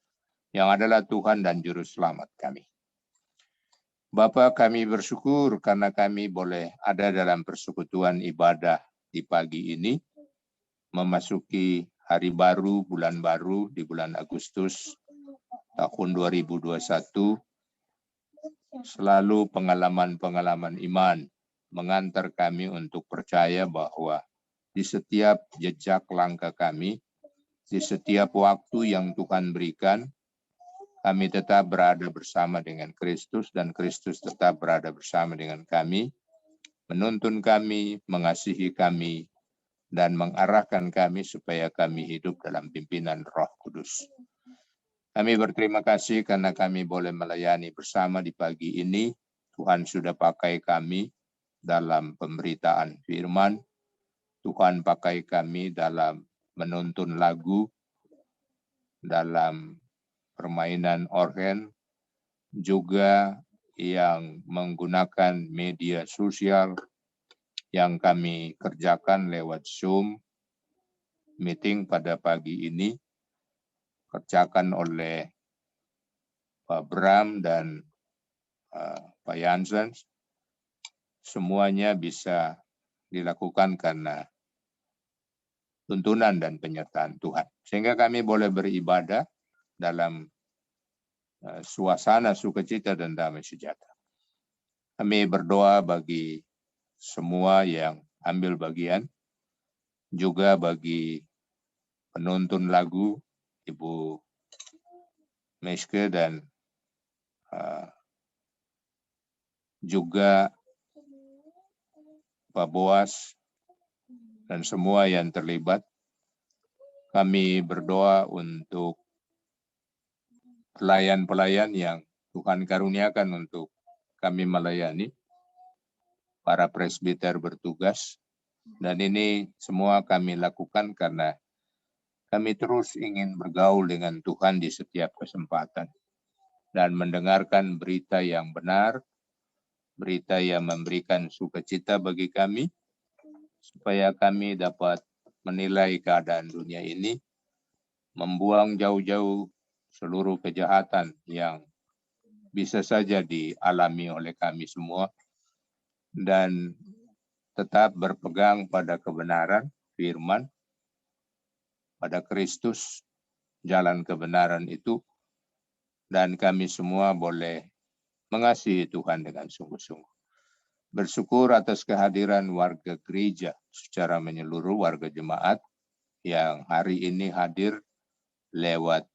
yang adalah Tuhan dan Juru Selamat kami. Bapa, kami bersyukur karena kami boleh ada dalam persekutuan ibadah di pagi ini, memasuki hari baru, bulan baru di bulan Agustus tahun 2021, selalu pengalaman-pengalaman iman mengantar kami untuk percaya bahwa di setiap jejak langkah kami, di setiap waktu yang Tuhan berikan, kami tetap berada bersama dengan Kristus dan Kristus tetap berada bersama dengan kami, menuntun kami, mengasihi kami, dan mengarahkan kami supaya kami hidup dalam pimpinan Roh Kudus. Kami berterima kasih karena kami boleh melayani bersama di pagi ini. Tuhan sudah pakai kami dalam pemberitaan firman. Tuhan pakai kami dalam menuntun lagu, dalam permainan organ, juga yang menggunakan media sosial yang kami kerjakan lewat Zoom, meeting pada pagi ini, kerjakan oleh Pak Bram dan Pak Jansen. Semuanya bisa dilakukan karena tuntunan dan penyertaan Tuhan. Sehingga kami boleh beribadah dalam suasana sukacita dan damai sejahtera. Kami berdoa bagi semua yang ambil bagian, juga bagi penuntun lagu, Ibu Meske dan juga Pak Boas dan semua yang terlibat. Kami berdoa untuk pelayan-pelayan yang Tuhan karuniakan untuk kami melayani, para presbiter bertugas, dan ini semua kami lakukan karena kami terus ingin bergaul dengan Tuhan di setiap kesempatan dan mendengarkan berita yang benar, berita yang memberikan sukacita bagi kami, supaya kami dapat menilai keadaan dunia ini, membuang jauh-jauh seluruh kejahatan yang bisa saja dialami oleh kami semua, dan tetap berpegang pada kebenaran, firman, pada Kristus, jalan kebenaran itu, dan kami semua boleh mengasihi Tuhan dengan sungguh-sungguh. Bersyukur atas kehadiran warga gereja secara menyeluruh, warga jemaat yang hari ini hadir lewat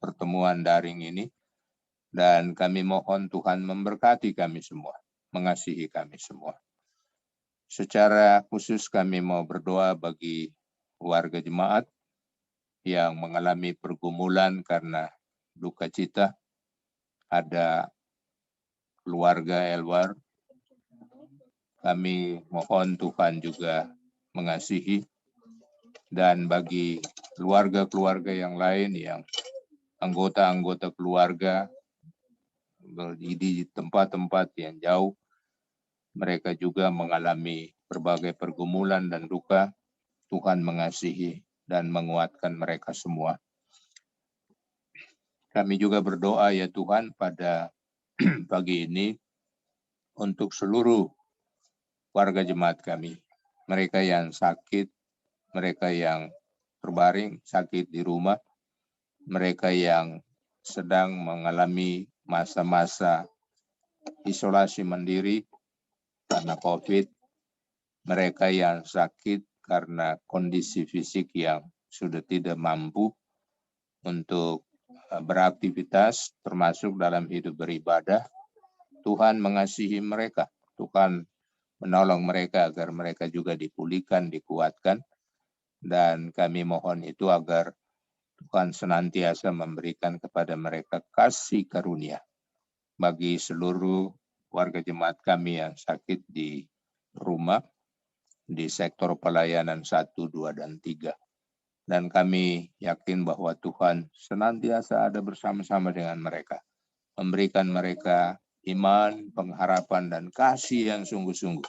pertemuan daring ini, dan kami mohon Tuhan memberkati kami semua, mengasihi kami semua. Secara khusus kami mau berdoa bagi warga jemaat yang mengalami pergumulan karena duka cita. Ada keluarga Elwar, kami mohon Tuhan juga mengasihi, dan bagi keluarga-keluarga yang lain yang anggota-anggota keluarga di tempat-tempat yang jauh, mereka juga mengalami berbagai pergumulan dan duka. Tuhan mengasihi dan menguatkan mereka semua. Kami juga berdoa ya Tuhan pada pagi ini untuk seluruh warga jemaat kami. Mereka yang sakit, mereka yang terbaring sakit di rumah, mereka yang sedang mengalami masa-masa isolasi mandiri karena COVID, mereka yang sakit karena kondisi fisik yang sudah tidak mampu untuk beraktivitas, termasuk dalam hidup beribadah. Tuhan mengasihi mereka, Tuhan menolong mereka agar mereka juga dipulihkan, dikuatkan, dan kami mohon itu agar Tuhan senantiasa memberikan kepada mereka kasih karunia bagi seluruh warga jemaat kami yang sakit di rumah, di sektor pelayanan 1, 2, dan 3. Dan kami yakin bahwa Tuhan senantiasa ada bersama-sama dengan mereka, memberikan mereka iman, pengharapan, dan kasih yang sungguh-sungguh,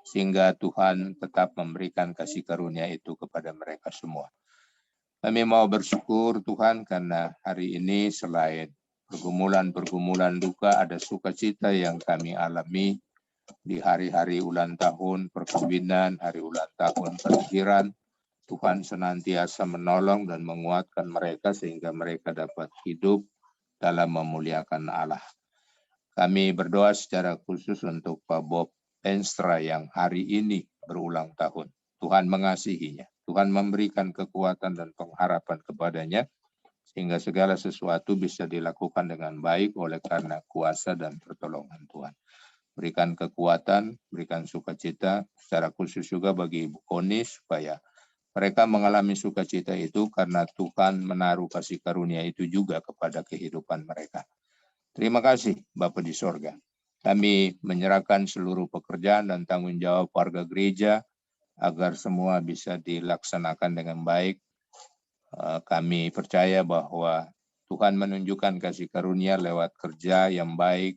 sehingga Tuhan tetap memberikan kasih karunia itu kepada mereka semua. Kami mau bersyukur Tuhan karena hari ini selain pergumulan-pergumulan duka, ada sukacita yang kami alami di hari-hari ulang tahun perkawinan, hari ulang tahun kelahiran. Tuhan senantiasa menolong dan menguatkan mereka sehingga mereka dapat hidup dalam memuliakan Allah. Kami berdoa secara khusus untuk Pak Bob Enstra yang hari ini berulang tahun. Tuhan mengasihinya, Tuhan memberikan kekuatan dan pengharapan kepadanya, sehingga segala sesuatu bisa dilakukan dengan baik oleh karena kuasa dan pertolongan Tuhan. Berikan kekuatan, berikan sukacita, secara khusus juga bagi Ibu Koni, supaya mereka mengalami sukacita itu karena Tuhan menaruh kasih karunia itu juga kepada kehidupan mereka. Terima kasih Bapa di sorga. Kami menyerahkan seluruh pekerjaan dan tanggung jawab warga gereja agar semua bisa dilaksanakan dengan baik. Kami percaya bahwa Tuhan menunjukkan kasih karunia lewat kerja yang baik,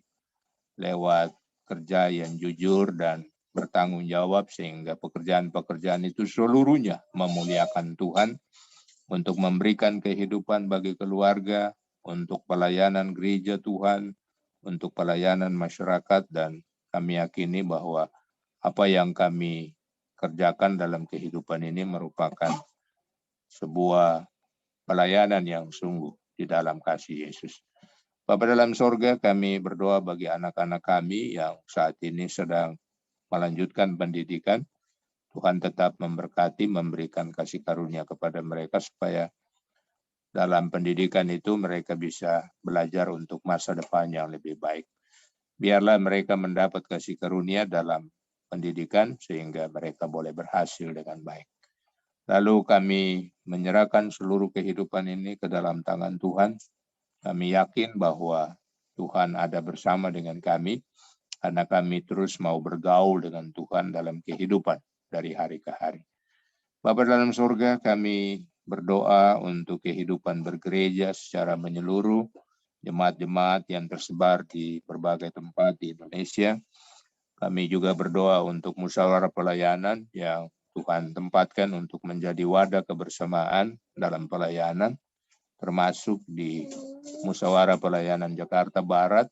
lewat kerja yang jujur dan bertanggung jawab, sehingga pekerjaan-pekerjaan itu seluruhnya memuliakan Tuhan untuk memberikan kehidupan bagi keluarga, untuk pelayanan gereja Tuhan, untuk pelayanan masyarakat, dan kami yakini bahwa apa yang kami kerjakan dalam kehidupan ini merupakan sebuah pelayanan yang sungguh di dalam kasih Yesus. Bapa dalam sorga, kami berdoa bagi anak-anak kami yang saat ini sedang melanjutkan pendidikan. Tuhan tetap memberkati, memberikan kasih karunia kepada mereka supaya dalam pendidikan itu mereka bisa belajar untuk masa depan yang lebih baik. Biarlah mereka mendapat kasih karunia dalam pendidikan sehingga mereka boleh berhasil dengan baik. Lalu kami menyerahkan seluruh kehidupan ini ke dalam tangan Tuhan. Kami yakin bahwa Tuhan ada bersama dengan kami, karena kami terus mau bergaul dengan Tuhan dalam kehidupan dari hari ke hari. Bapa dalam surga, kami berdoa untuk kehidupan bergereja secara menyeluruh, jemaat-jemaat yang tersebar di berbagai tempat di Indonesia. Kami juga berdoa untuk musyawarah pelayanan yang Tuhan tempatkan untuk menjadi wadah kebersamaan dalam pelayanan, termasuk di musyawarah pelayanan Jakarta Barat,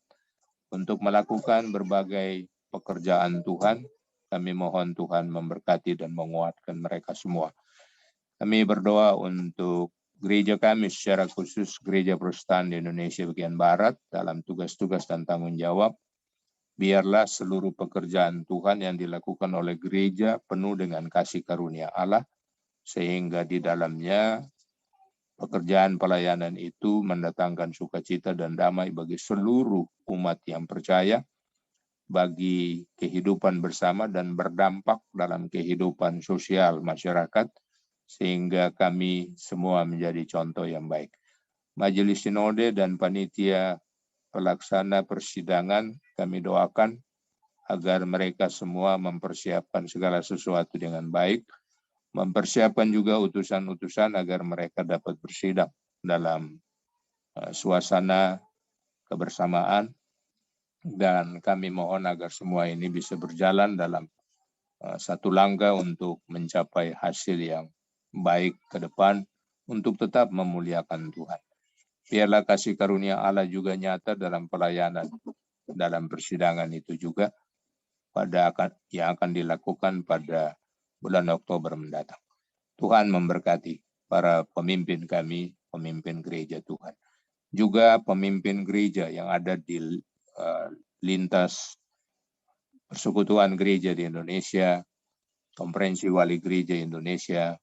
untuk melakukan berbagai pekerjaan Tuhan. Kami mohon Tuhan memberkati dan menguatkan mereka semua. Kami berdoa untuk gereja kami secara khusus, Gereja Protestan di Indonesia bagian Barat, dalam tugas-tugas dan tanggung jawab. Biarlah seluruh pekerjaan Tuhan yang dilakukan oleh gereja penuh dengan kasih karunia Allah, sehingga di dalamnya pekerjaan pelayanan itu mendatangkan sukacita dan damai bagi seluruh umat yang percaya, bagi kehidupan bersama dan berdampak dalam kehidupan sosial masyarakat, sehingga kami semua menjadi contoh yang baik. Majelis Sinode dan panitia pelaksana persidangan kami doakan agar mereka semua mempersiapkan segala sesuatu dengan baik, mempersiapkan juga utusan-utusan agar mereka dapat bersidang dalam suasana kebersamaan, dan kami mohon agar semua ini bisa berjalan dalam satu langkah untuk mencapai hasil yang baik ke depan untuk tetap memuliakan Tuhan. Biarlah kasih karunia Allah juga nyata dalam pelayanan, dalam persidangan itu juga yang akan dilakukan pada bulan Oktober mendatang. Tuhan memberkati para pemimpin kami, pemimpin gereja Tuhan. Juga pemimpin gereja yang ada di lintas persekutuan gereja di Indonesia, Konferensi Wali Gereja Indonesia,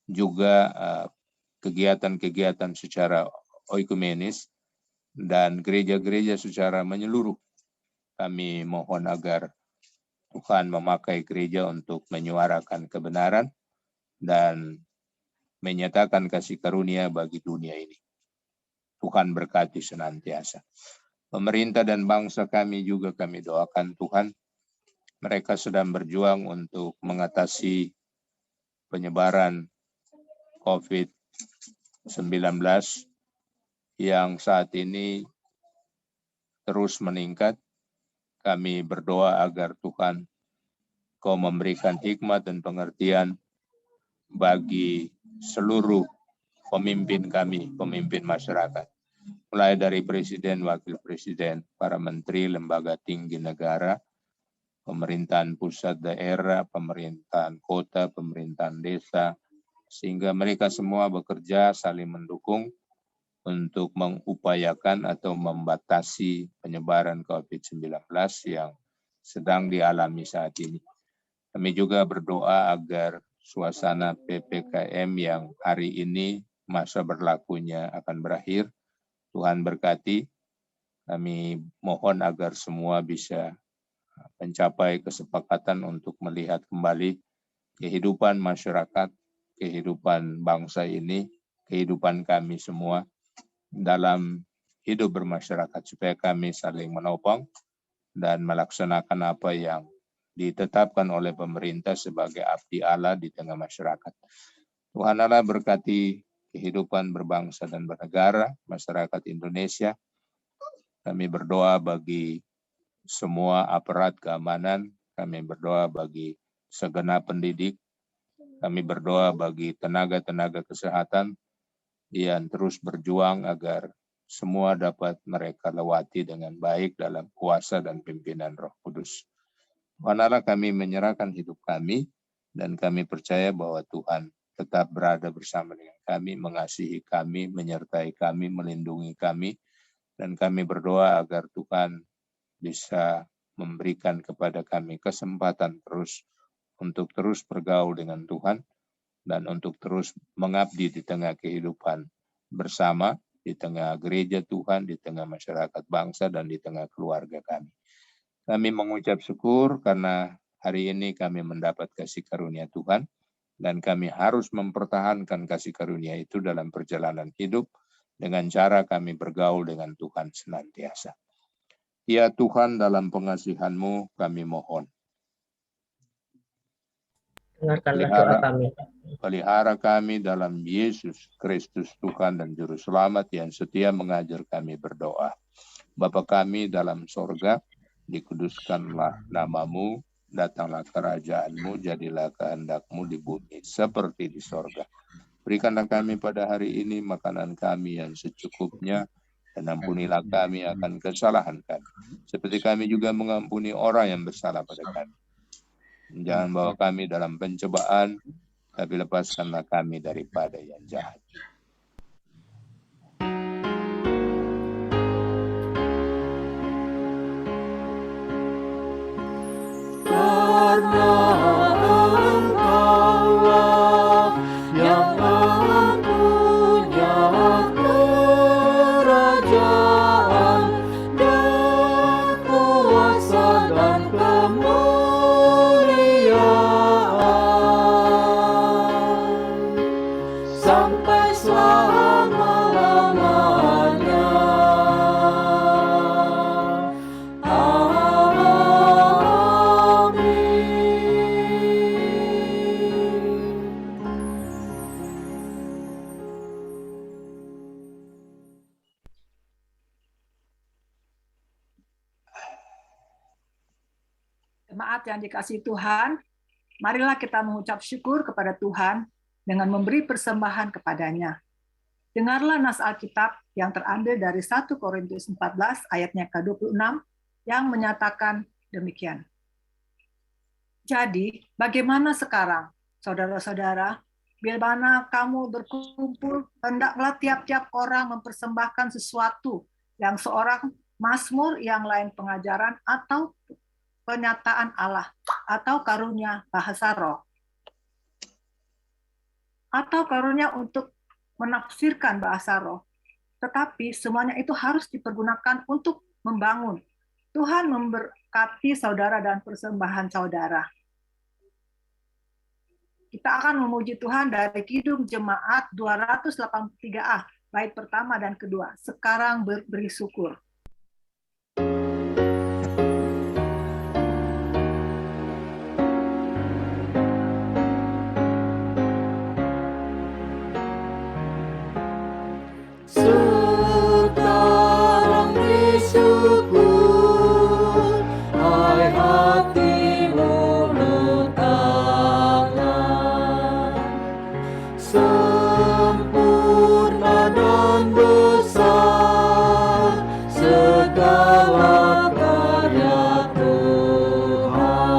juga kegiatan-kegiatan secara oikumenis, dan gereja-gereja secara menyeluruh. Kami mohon agar Tuhan memakai gereja untuk menyuarakan kebenaran dan menyatakan kasih karunia bagi dunia ini. Tuhan berkati senantiasa. Pemerintah dan bangsa kami juga kami doakan Tuhan. Mereka sedang berjuang untuk mengatasi penyebaran COVID-19 yang saat ini terus meningkat. Kami berdoa agar Tuhan Kau memberikan hikmat dan pengertian bagi seluruh pemimpin kami, pemimpin masyarakat. Mulai dari Presiden, Wakil Presiden, para menteri, lembaga tinggi negara, pemerintahan pusat daerah, pemerintahan kota, pemerintahan desa, sehingga mereka semua bekerja saling mendukung untuk mengupayakan atau membatasi penyebaran COVID-19 yang sedang dialami saat ini. Kami juga berdoa agar suasana PPKM yang hari ini masa berlakunya akan berakhir. Tuhan berkati. Kami mohon agar semua bisa mencapai kesepakatan untuk melihat kembali kehidupan masyarakat, kehidupan bangsa ini, kehidupan kami semua dalam hidup bermasyarakat, supaya kami saling menopang dan melaksanakan apa yang ditetapkan oleh pemerintah sebagai abdi Allah di tengah masyarakat. Tuhan Allah berkati kehidupan berbangsa dan bernegara, masyarakat Indonesia. Kami berdoa bagi semua aparat keamanan, kami berdoa bagi segenap pendidik, kami berdoa bagi tenaga-tenaga kesehatan yang terus berjuang agar semua dapat mereka lewati dengan baik dalam kuasa dan pimpinan Roh Kudus. Tuhan Allah, kami menyerahkan hidup kami dan kami percaya bahwa Tuhan tetap berada bersama dengan kami, mengasihi kami, menyertai kami, melindungi kami, dan kami berdoa agar Tuhan bisa memberikan kepada kami kesempatan terus untuk terus bergaul dengan Tuhan dan untuk terus mengabdi di tengah kehidupan bersama, di tengah gereja Tuhan, di tengah masyarakat bangsa, dan di tengah keluarga kami. Kami mengucap syukur karena hari ini kami mendapat kasih karunia Tuhan, dan kami harus mempertahankan kasih karunia itu dalam perjalanan hidup, dengan cara kami bergaul dengan Tuhan senantiasa. Ya Tuhan, dalam pengasihan-Mu kami mohon. Dengarkanlah doa kami. Pelihara kami dalam Yesus Kristus Tuhan dan Juru Selamat yang setia mengajar kami berdoa. Bapa kami dalam sorga, dikuduskanlah nama-Mu, datanglah kerajaan-Mu, jadilah kehendak-Mu di bumi seperti di sorga. Berikanlah kami pada hari ini makanan kami yang secukupnya, dan ampunilah kami akan kesalahan kami, seperti kami juga mengampuni orang yang bersalah pada kami. Jangan bawa kami dalam pencobaan, tapi lepaskanlah kami daripada yang jahat. Karena Engkaulah yang mempunyai kerajaan dan kuasa dan kemuliaan sampai selama-lamanya. Jemaat yang dikasihi Tuhan, marilah kita mengucap syukur kepada Tuhan dengan memberi persembahan kepadanya. Dengarlah nas Alkitab yang terambil dari 1 Korintus 14 ayatnya ke-26 yang menyatakan demikian. Jadi, bagaimana sekarang, saudara-saudara, bila mana kamu berkumpul, hendaklah tiap-tiap orang mempersembahkan sesuatu, yang seorang mazmur, yang lain pengajaran, atau penyataan Allah, atau karunia bahasa roh, atau karunia untuk menafsirkan bahasa roh. Tetapi semuanya itu harus dipergunakan untuk membangun. Tuhan memberkati saudara dan persembahan saudara. Kita akan memuji Tuhan dari Kidung Jemaat 283A, bait pertama dan kedua. Sekarang beri syukur. Sekarang bersyukur, hai hatimu letaklah, sempurna dan besar segala karya Tuhan.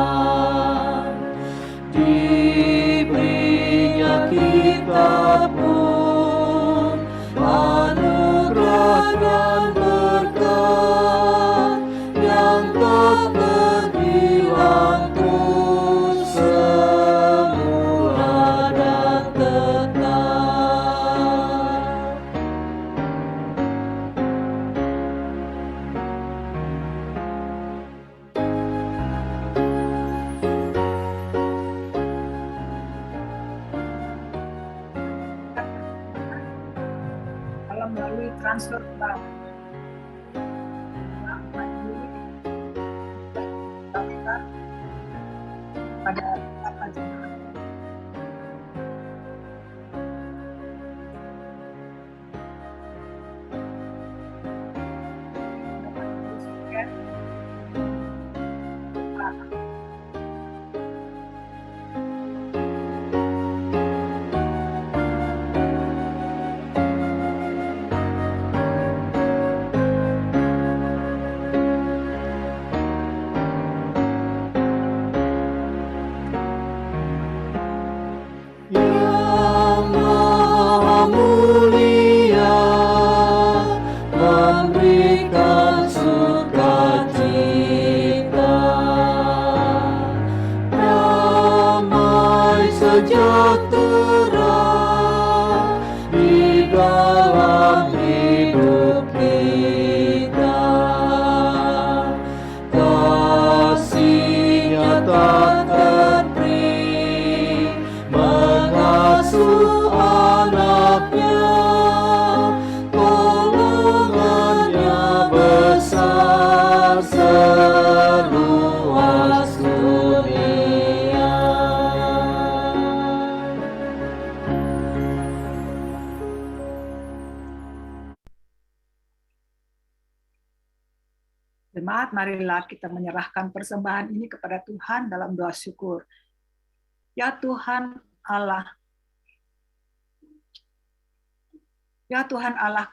Diberinya kita pun anugerah dan berkat yang tak terhilang tuh semula dan tetap. Kalau melalui transfer bank, pada apa jemaat. Jemaat, marilah kita menyerahkan persembahan ini kepada Tuhan dalam doa syukur. Ya Tuhan Allah, ya Tuhan Allah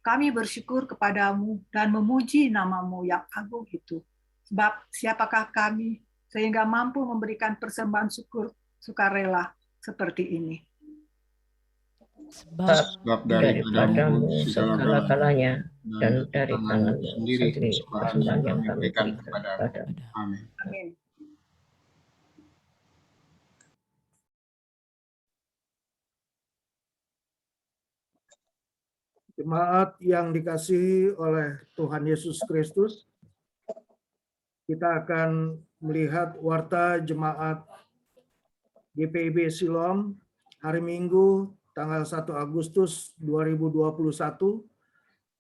kami bersyukur kepadamu dan memuji namamu yang agung itu. Sebab siapakah kami sehingga mampu memberikan persembahan syukur sukarela seperti ini. Sebab daripadamu segala segala-galanya dan dari tanganmu tanganmu sendiri sendiri persembahan yang kami berikan berikan kepadamu. kepadamu. Amin. Amin. Jemaat yang dikasihi oleh Tuhan Yesus Kristus, kita akan melihat warta jemaat GPIB Siloam hari Minggu tanggal 1 Agustus 2021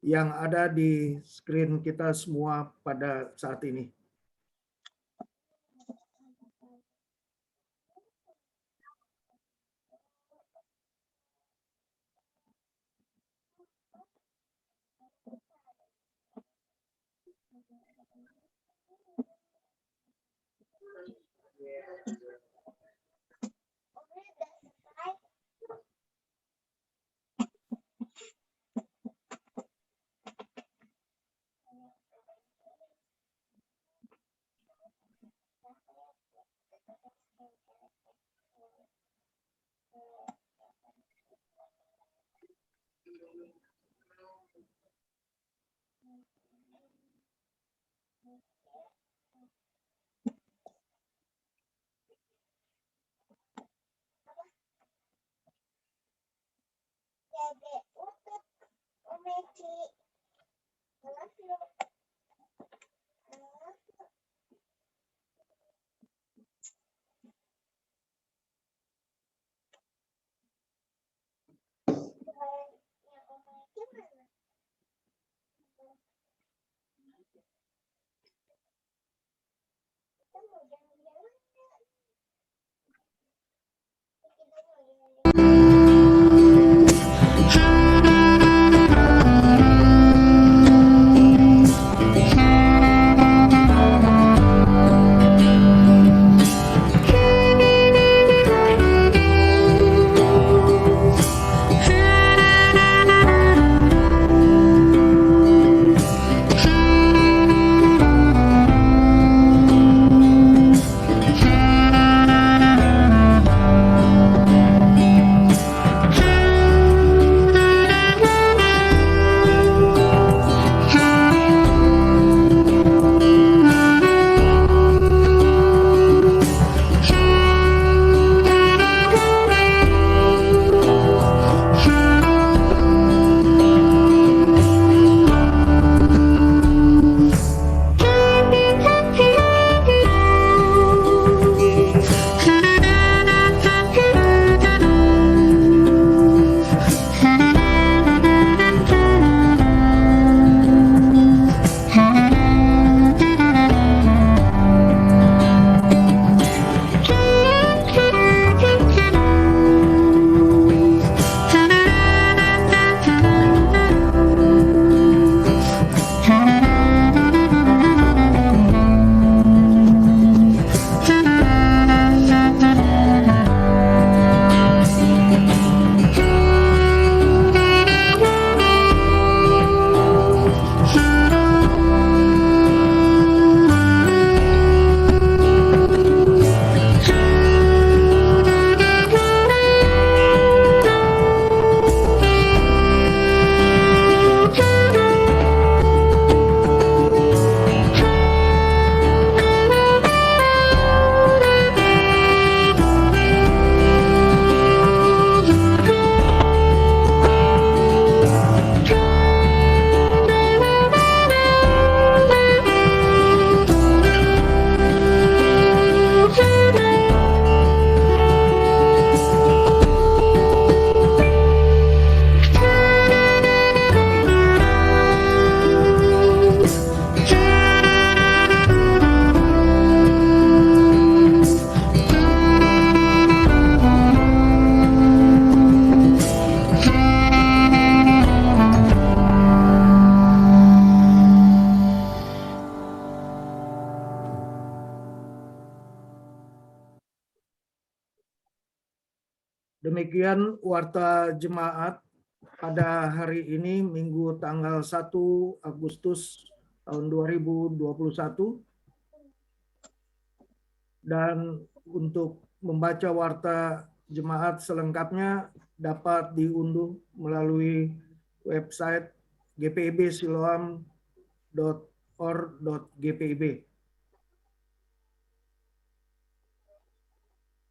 yang ada di screen kita semua pada saat ini. Demikian warta jemaat pada hari ini, Minggu tanggal 1 Agustus tahun 2021. Dan untuk membaca warta jemaat selengkapnya dapat diunduh melalui website gpibsiloam.org.gpib.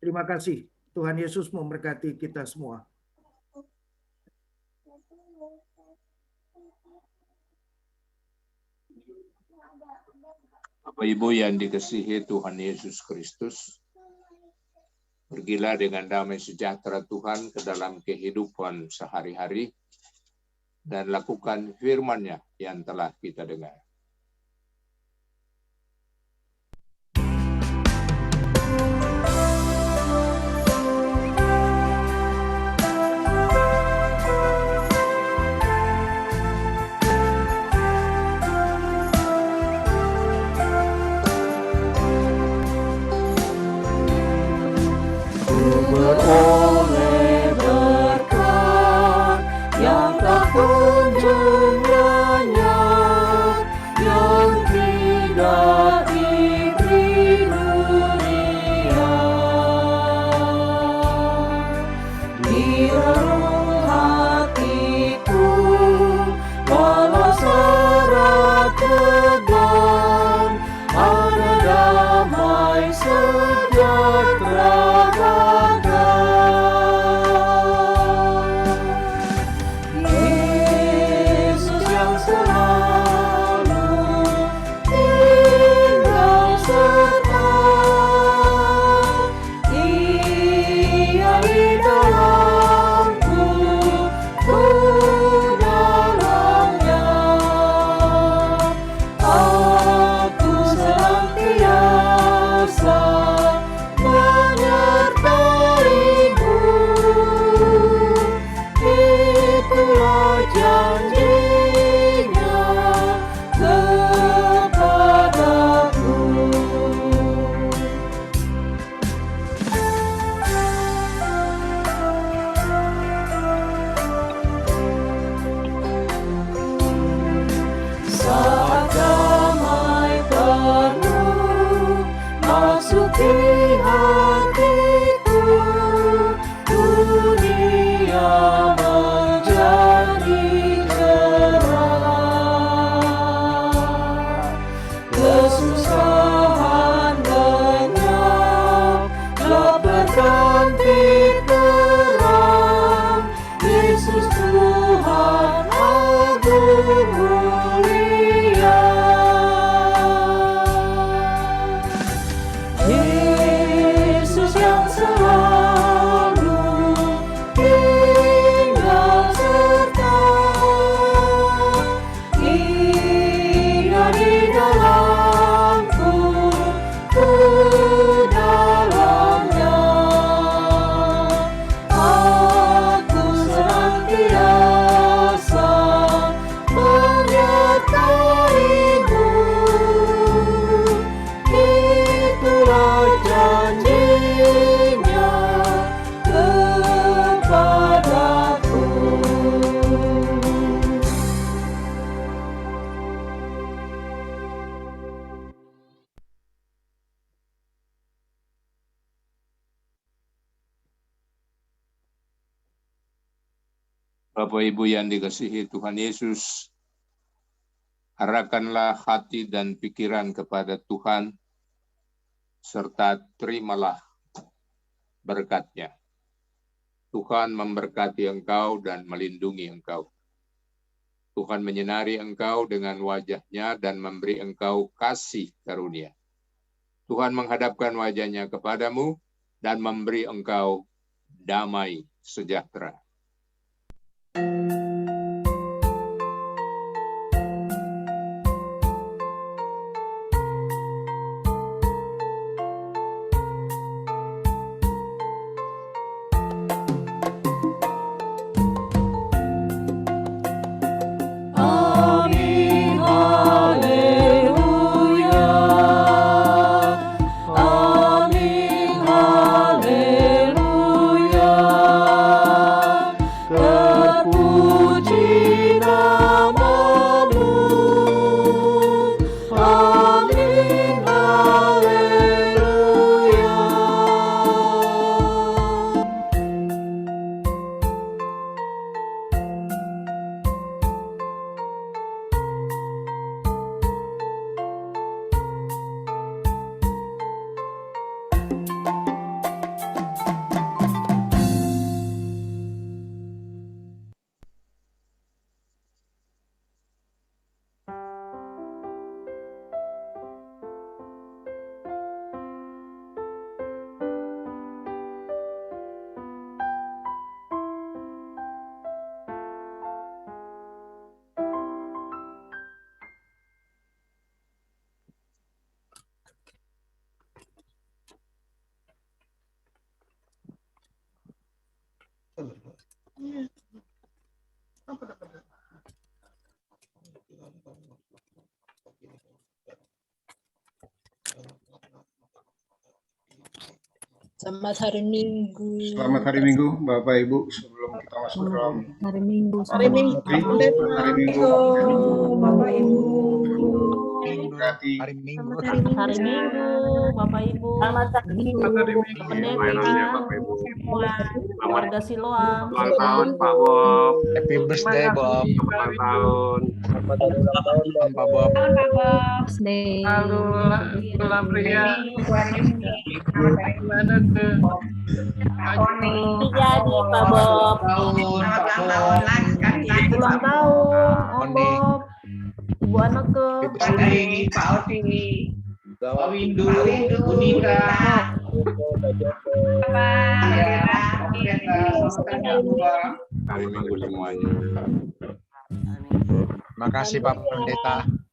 Terima kasih. Tuhan Yesus memberkati kita semua. Bapak Ibu yang dikasihi Tuhan Yesus Kristus, pergilah dengan damai sejahtera Tuhan ke dalam kehidupan sehari-hari dan lakukan firman-Nya yang telah kita dengar. Beroleh berkat yang tak kunjung lenyap, yang tidak diberi dunia. Di relung hatiku walau serat tegang, ada damai sejahtera. Bapak Ibu yang dikasihi Tuhan Yesus, arahkanlah hati dan pikiran kepada Tuhan, serta terimalah berkat-Nya. Tuhan memberkati engkau dan melindungi engkau. Tuhan menyinari engkau dengan wajah-Nya dan memberi engkau kasih karunia. Tuhan menghadapkan wajah-Nya kepadamu dan memberi engkau damai sejahtera. Amin, haleluya. Selamat hari Minggu. Selamat hari Minggu, Bapak Ibu. Sebelum kita masuk ke dalam Hari Minggu. hari Minggu, Bapak Ibu. berarti Hari Minggu, Bapak Ibu. Selamat hari Minggu. Pendeta, warga Siloam. Ulang tahun Pak Bob. Happy birthday Bob. Ulang tahun. Pak Bob. Birthday. Selamat pria. Gimana tuh? Jadi Pak Bob. Ulang tahun, Om Bob. Ibu Aneke. Pak Ovi, Pak Windu, Bu Nika, Hari Minggu semuanya. Terima kasih Pak Pendeta.